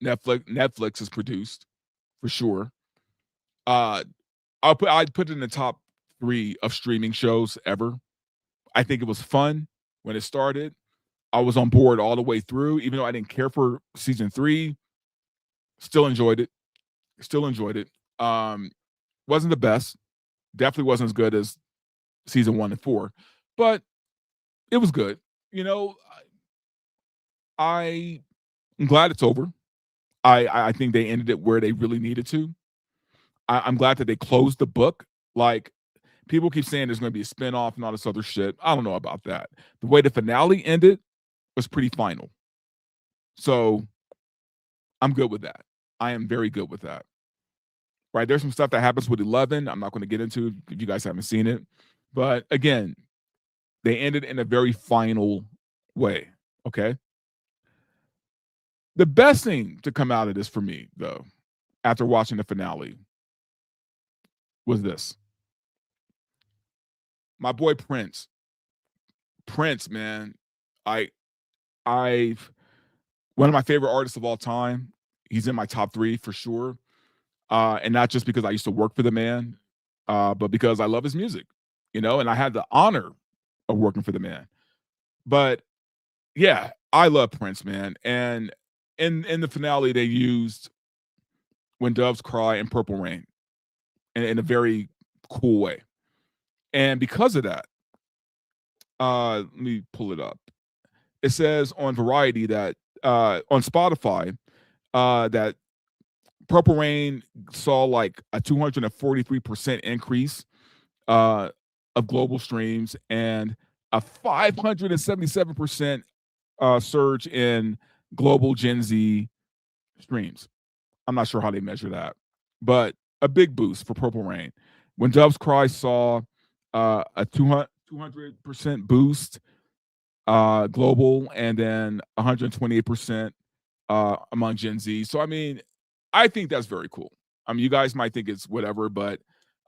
Netflix has produced, for sure. I'd put it in the top 3 of streaming shows ever. I think it was fun when it started. I was on board all the way through, even though I didn't care for season 3. Still enjoyed it. Wasn't the best. Definitely wasn't as good as season 1 and 4, but it was good. I'm glad it's over. I think they ended it where they really needed to. I'm glad that they closed the book. Like, people keep saying there's going to be a spinoff and all this other shit. I don't know about that. The way the finale ended was pretty final. So I'm good with that. I am very good with that. Right? There's some stuff that happens with 11. I'm not going to get into if you guys haven't seen it. But again, they ended in a very final way. Okay? The best thing to come out of this for me, though, after watching the finale, was this. My boy Prince. Prince, man. I've one of my favorite artists of all time. He's in my top 3 for sure. And not just because I used to work for the man, but because I love his music, and I had the honor of working for the man. But yeah, I love Prince, man. And in the finale, they used When Doves Cry and Purple Rain in a very cool way. And because of that, let me pull it up. It says on Variety that on Spotify that Purple Rain saw like a 243% increase of global streams and a 577% surge in global Gen Z streams. I'm not sure how they measure that, but a big boost for Purple Rain. When Doves Cry saw a 200% boost global, and then 128% among Gen Z. So, I mean, I think that's very cool. I mean, you guys might think it's whatever, but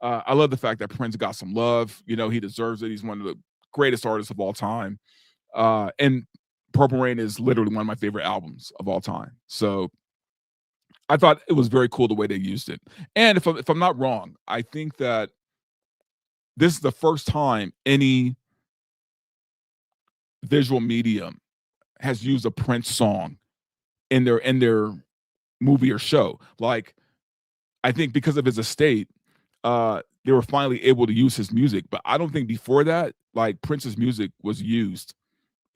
I love the fact that Prince got some love. He deserves it. He's one of the greatest artists of all time. And Purple Rain is literally one of my favorite albums of all time. So I thought it was very cool the way they used it. And if I'm not wrong, I think that this is the first time any visual medium has used a Prince song in their movie or show. Like, I think because of his estate, they were finally able to use his music. But I don't think before that, like, Prince's music was used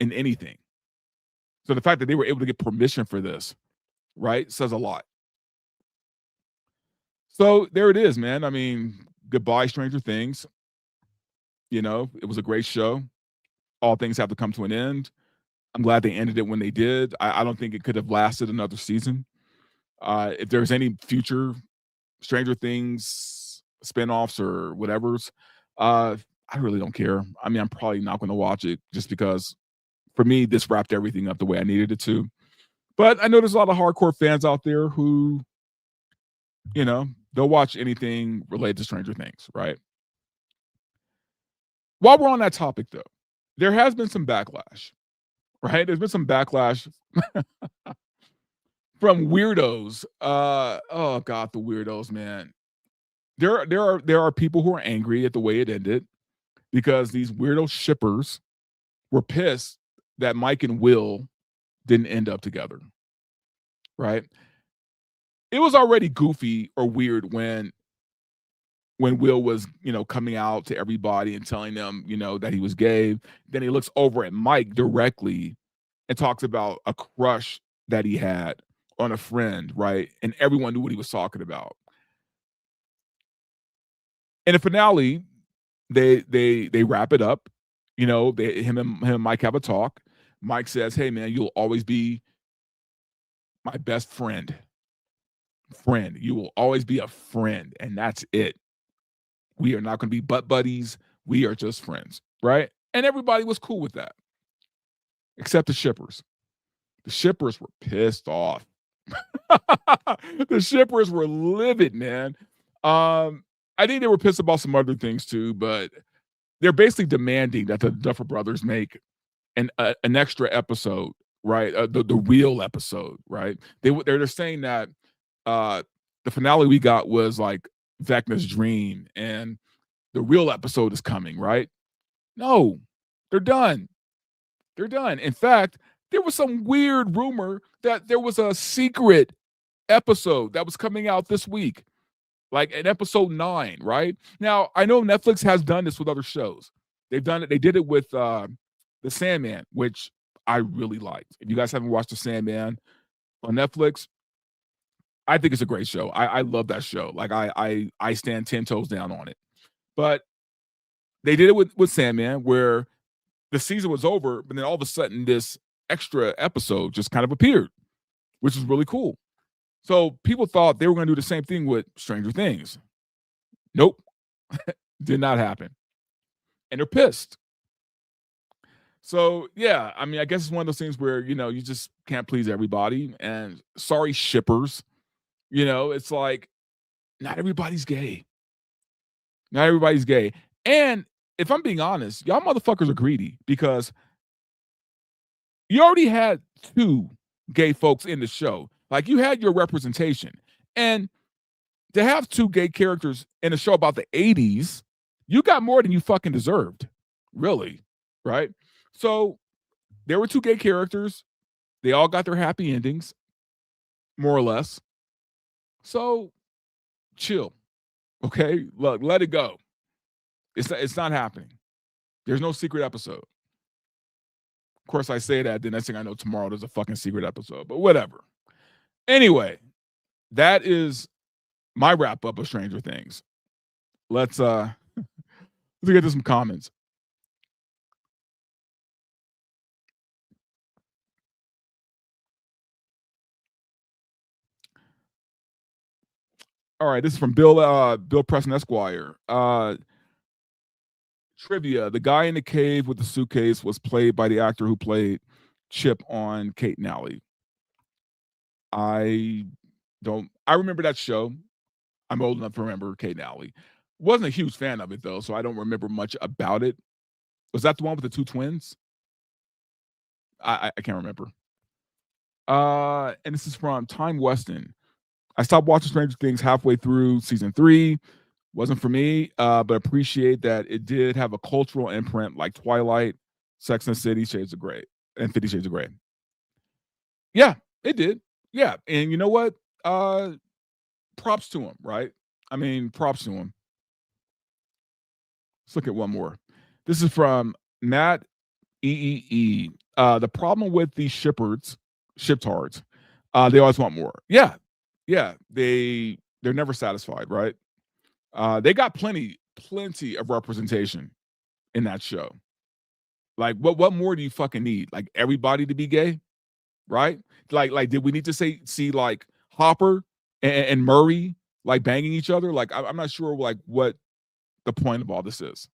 in anything. So the fact that they were able to get permission for this, right, says a lot. So there it is, man. I mean, goodbye, Stranger Things. You know, it was a great show. All things have to come to an end. I'm glad they ended it when they did. I don't think it could have lasted another season. If there's any future Stranger Things spinoffs or whatever's, I really don't care. I mean, I'm probably not going to watch it just because, for me, this wrapped everything up the way I needed it to. But I know there's a lot of hardcore fans out there who, you know, they'll watch anything related to Stranger Things, right? While we're on that topic, though, there has been some backlash, right? There's been some backlash from weirdos. Oh God, the weirdos, man. There are people who are angry at the way it ended because these weirdo shippers were pissed that Mike and Will didn't end up together, right? It was already goofy or weird when Will was, you know, coming out to everybody and telling them, you know, that he was gay. Then he looks over at Mike directly and talks about a crush that he had on a friend, right? And everyone knew what he was talking about. In the finale, they wrap it up. You know, him and Mike have a talk. Mike says, "Hey man, you'll always be my best friend. You will always be a friend, and that's it. We are not going to be butt buddies. We are just friends," right? And everybody was cool with that, except the shippers. The shippers were pissed off. The shippers were livid, man. I think they were pissed about some other things too, but they're basically demanding that the Duffer Brothers make an extra episode, right? The real episode, right? They're saying that the finale we got was like Vecna's dream, and the real episode is coming, right? No, they're done. They're done. In fact, there was some weird rumor that there was a secret episode that was coming out this week, like in episode 9, right? Now, I know Netflix has done this with other shows. They've done it. They did it with The Sandman, which I really liked. If you guys haven't watched The Sandman on Netflix, I think it's a great show. I love that show. Like I stand 10 toes down on it. But they did it with Sandman, where the season was over, but then all of a sudden this extra episode just kind of appeared, which was really cool. So people thought they were going to do the same thing with Stranger Things. Nope. Did not happen. And they're pissed. So, yeah, I mean, I guess it's one of those things where, you know, you just can't please everybody. And sorry, shippers. You know, it's like, not everybody's gay. Not everybody's gay. And if I'm being honest, y'all motherfuckers are greedy because you already had 2 gay folks in the show. Like, you had your representation. And to have 2 gay characters in a show about the 80s, you got more than you fucking deserved. Really. Right? So there were 2 gay characters. They all got their happy endings, more or less. So chill. Okay? Look, let it go. It's not happening. There's no secret episode. Of course, I say that, the next thing I know, tomorrow there's a fucking secret episode, but whatever. Anyway, that is my wrap up of Stranger Things. Let's get to some comments. All right, this is from Bill Preston Esquire. Trivia: the guy in the cave with the suitcase was played by the actor who played Chip on Kate and Allie. I remember that show. I'm old enough to remember Kate and Allie. Wasn't a huge fan of it though, so I don't remember much about it. Was that the one with the 2 twins? I can't remember. And this is from Time Weston. I stopped watching Stranger Things halfway through season 3. Wasn't for me, but appreciate that it did have a cultural imprint like Twilight. Sex and the City, Shades of Grey, and 50 Shades of Grey. Yeah, it did. Yeah, and you know what? Props to him, right? I mean, props to him. Let's look at one more. This is from Matt EEE. The problem with these shiptards, they always want more. Yeah, they're never satisfied, right? They got plenty of representation in that show. Like, what more do you fucking need? Like, everybody to be gay, right? Like, did we need to see like Hopper and Murray like banging each other? Like, I'm not sure like what the point of all this is.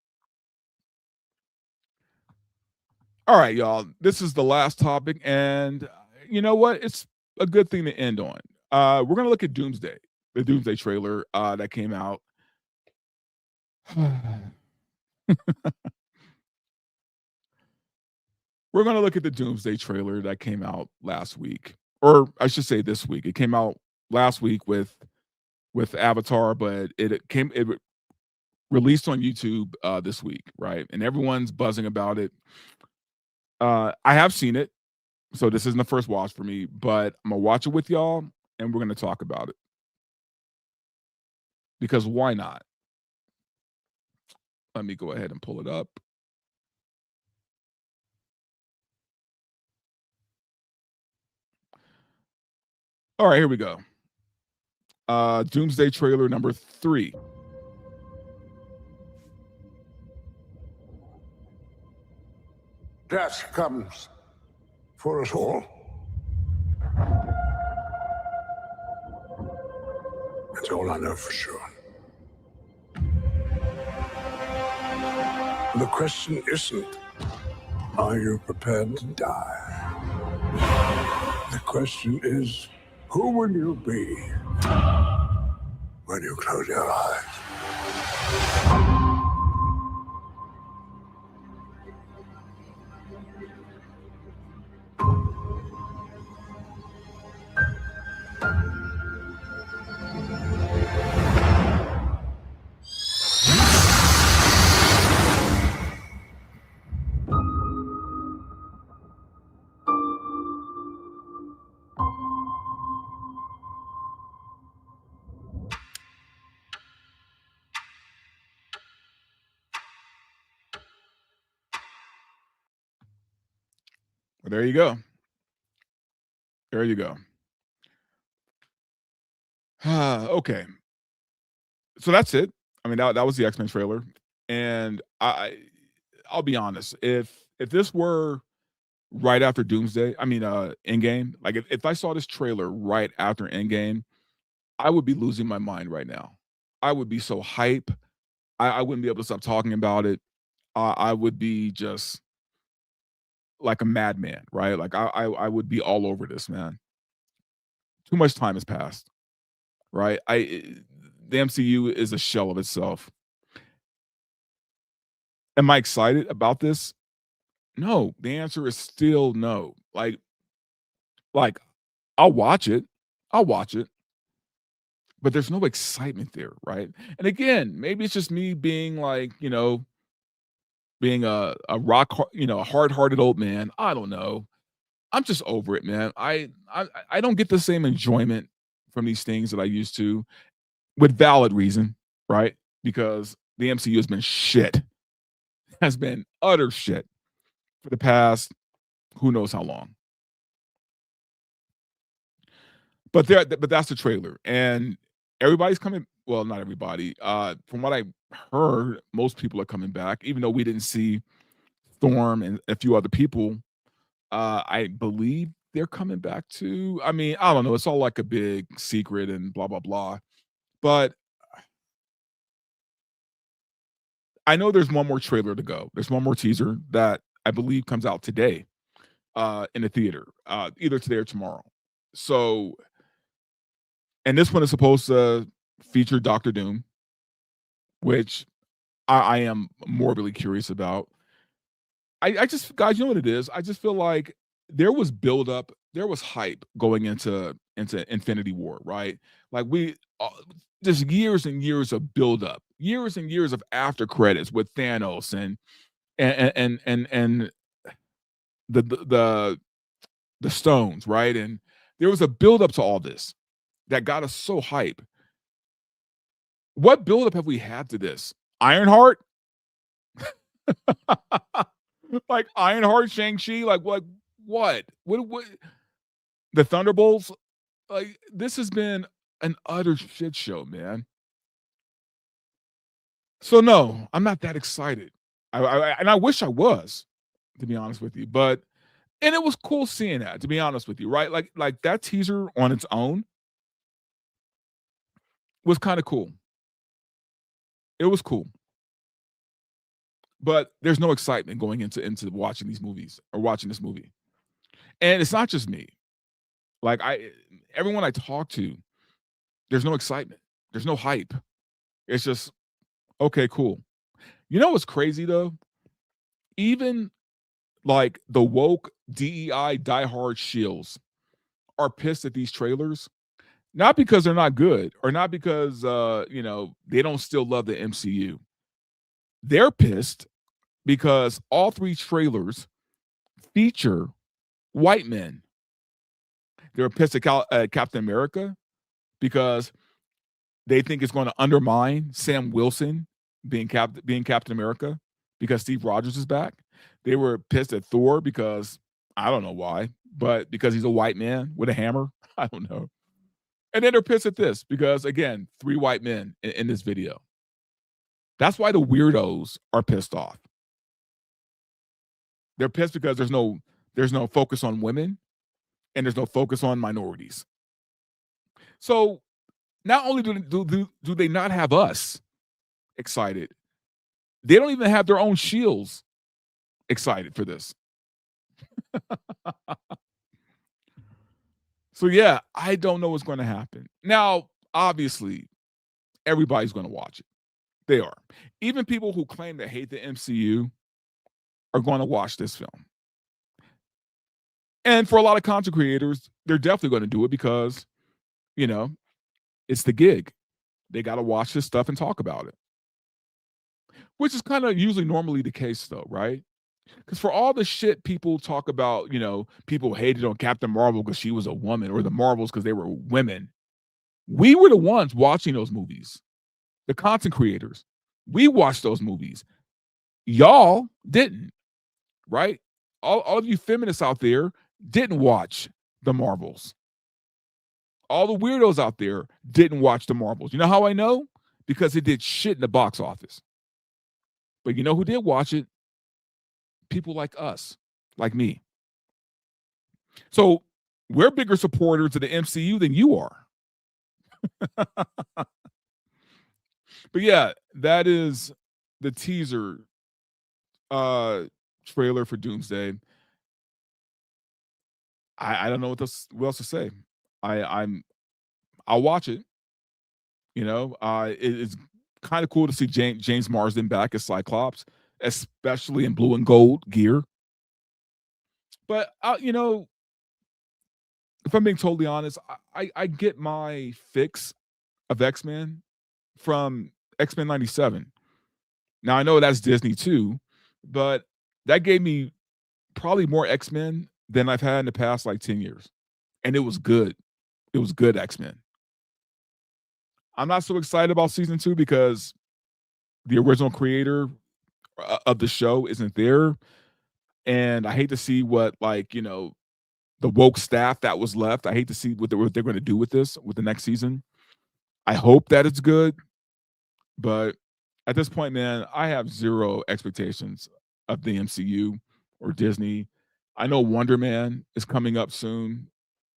All right, y'all. This is the last topic, and you know what? It's a good thing to end on. We're gonna look at Doomsday, the Doomsday trailer that came out. We're gonna look at the Doomsday trailer that came out last week, or I should say this week. It came out last week with Avatar, but it released on YouTube this week, right? And everyone's buzzing about it. I have seen it, so this isn't the first watch for me, but I'm gonna watch it with y'all, and we're gonna talk about it. Because why not? Let me go ahead and pull it up. All right, here we go. Doomsday trailer number 3.
Death comes for us all. That's all I know for sure. The question isn't, are you prepared to die? The question is, who will you be when you close your eyes?
Well, there you go. There you go. Okay. So that's it. I mean, that was the X-Men trailer. And I'll be honest, if this were right after Doomsday, I mean Endgame, like if I saw this trailer right after Endgame, I would be losing my mind right now. I would be so hype. I wouldn't be able to stop talking about it. I would be just like a madman, right? Like I would be all over this, man. Too much time has passed, right? The MCU is a shell of itself. Am I excited about this? No. The answer is still no. Like I'll watch it. But there's no excitement there, right? And again, maybe it's just me being like, being a hard-hearted old man. I don't know. I'm just over it, man. I don't get the same enjoyment from these things that I used to, with valid reason, right? Because the MCU has been shit. Has been utter shit for the past who knows how long. But that's the trailer. And everybody's coming. Well, not everybody. From what I heard, most people are coming back, even though we didn't see Storm and a few other people. I believe they're coming back too. I mean, I don't know. It's all like a big secret and blah, blah, blah. But I know there's one more trailer to go. There's one more teaser that I believe comes out today in the theater, either today or tomorrow. So, and this one is supposed to feature Dr. Doom, which I am morbidly curious about. I just, guys, you know what it is? I just feel like there was buildup, there was hype going into Infinity War, right? Like just years and years of buildup, years and years of after credits with Thanos and the Stones, right? And there was a buildup to all this that got us so hype. What buildup have we had to this? Ironheart? Like Ironheart, Shang-Chi? Like what? What? The Thunderbolts? Like, this has been an utter shit show, man. So no, I'm not that excited. And I wish I was, to be honest with you. But and it was cool seeing that, to be honest with you, right? Like that teaser on its own was kind of cool. It was cool. But there's no excitement going into watching these movies or watching this movie. And it's not just me. Like everyone I talk to, there's no excitement. There's no hype. It's just, okay, cool. You know what's crazy though? Even like the woke DEI diehard shills are pissed at these trailers, not because they're not good or not because they don't still love the MCU. They're pissed because all three trailers feature white men. They're pissed at Captain America because they think it's going to undermine Sam Wilson being Captain America because Steve Rogers is back. They were pissed at Thor because I don't know why, but because he's a white man with a hammer. I don't know. And then they're pissed at this because, again, 3 white men in this video. That's why the weirdos are pissed off. They're pissed because there's no focus on women and there's no focus on minorities. So not only do they not have us excited, they don't even have their own shields excited for this. So yeah, I don't know what's going to happen. Now, obviously, everybody's going to watch it. They are. Even people who claim to hate the MCU are going to watch this film. And for a lot of content creators, they're definitely going to do it because, it's the gig. They got to watch this stuff and talk about it. Which is kind of usually normally the case though, right? Because for all the shit people talk about, people hated on Captain Marvel because she was a woman or the Marvels because they were women. We were the ones watching those movies. The content creators. We watched those movies. Y'all didn't, right? All of you feminists out there didn't watch the Marvels. All the weirdos out there didn't watch the Marvels. You know how I know? Because it did shit in the box office. But you know who did watch it? People like us, like me. So we're bigger supporters of the MCU than you are. But yeah, that is the teaser trailer for Doomsday. I don't know what else to say. I'll watch it. It's kind of cool to see James Marsden back as Cyclops, especially in blue and gold gear. But if I'm being totally honest, I get my fix of X-Men from X-Men 97. Now I know that's Disney too, but that gave me probably more X-Men than I've had in the past 10 years. And it was good. It was good X-Men. I'm not so excited about season 2 because the original creator of the show isn't there. And I hate to see what the woke staff that was left. I hate to see what they're going to do with the next season. I hope that it's good. But at this point, man, I have zero expectations of the MCU or Disney. I know Wonder Man is coming up soon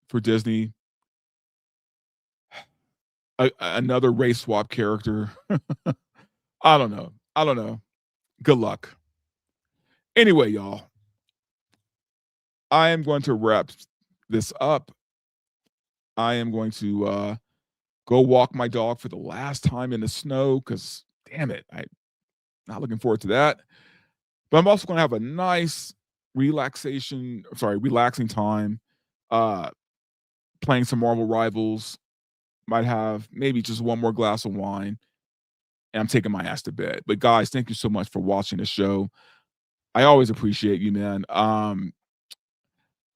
for Disney. Another race swap character. I don't know. Good luck. Anyway, y'all, I am going to wrap this up. I am going to go walk my dog for the last time in the snow because, damn it, I'm not looking forward to that. But I'm also going to have a nice relaxing time playing some Marvel Rivals. Might have maybe just one more glass of wine, and I'm taking my ass to bed. But guys, thank you so much for watching the show. I always appreciate you, man.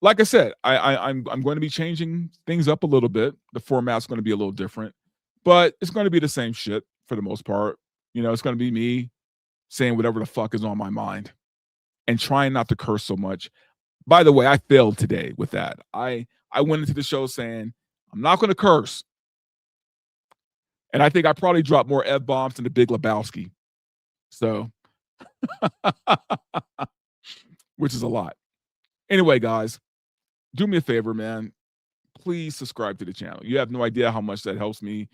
like I said, I'm going to be changing things up a little bit. The format's going to be a little different, but it's going to be the same shit for the most part. It's going to be me saying whatever the fuck is on my mind and trying not to curse so much. By the way, I failed today with that. I went into the show saying I'm not going to curse, and I think I probably dropped more F-bombs than the Big Lebowski. So, which is a lot. Anyway, guys, do me a favor, man. Please subscribe to the channel. You have no idea how much that helps me.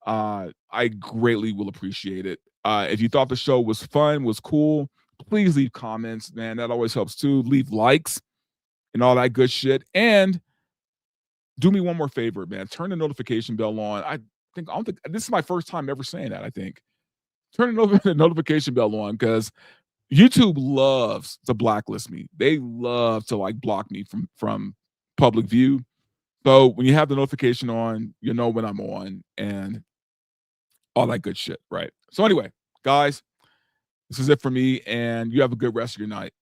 I greatly will appreciate it. If you thought the show was fun, was cool, please leave comments, man. That always helps too. Leave likes and all that good shit. And do me one more favor, man. Turn the notification bell on. I don't think this is my first time ever saying that, I think. Turn the notification bell on, because YouTube loves to blacklist me. They love to block me from public view. So when you have the notification on, you know when I'm on and all that good shit, right? So anyway, guys, this is it for me, and you have a good rest of your night.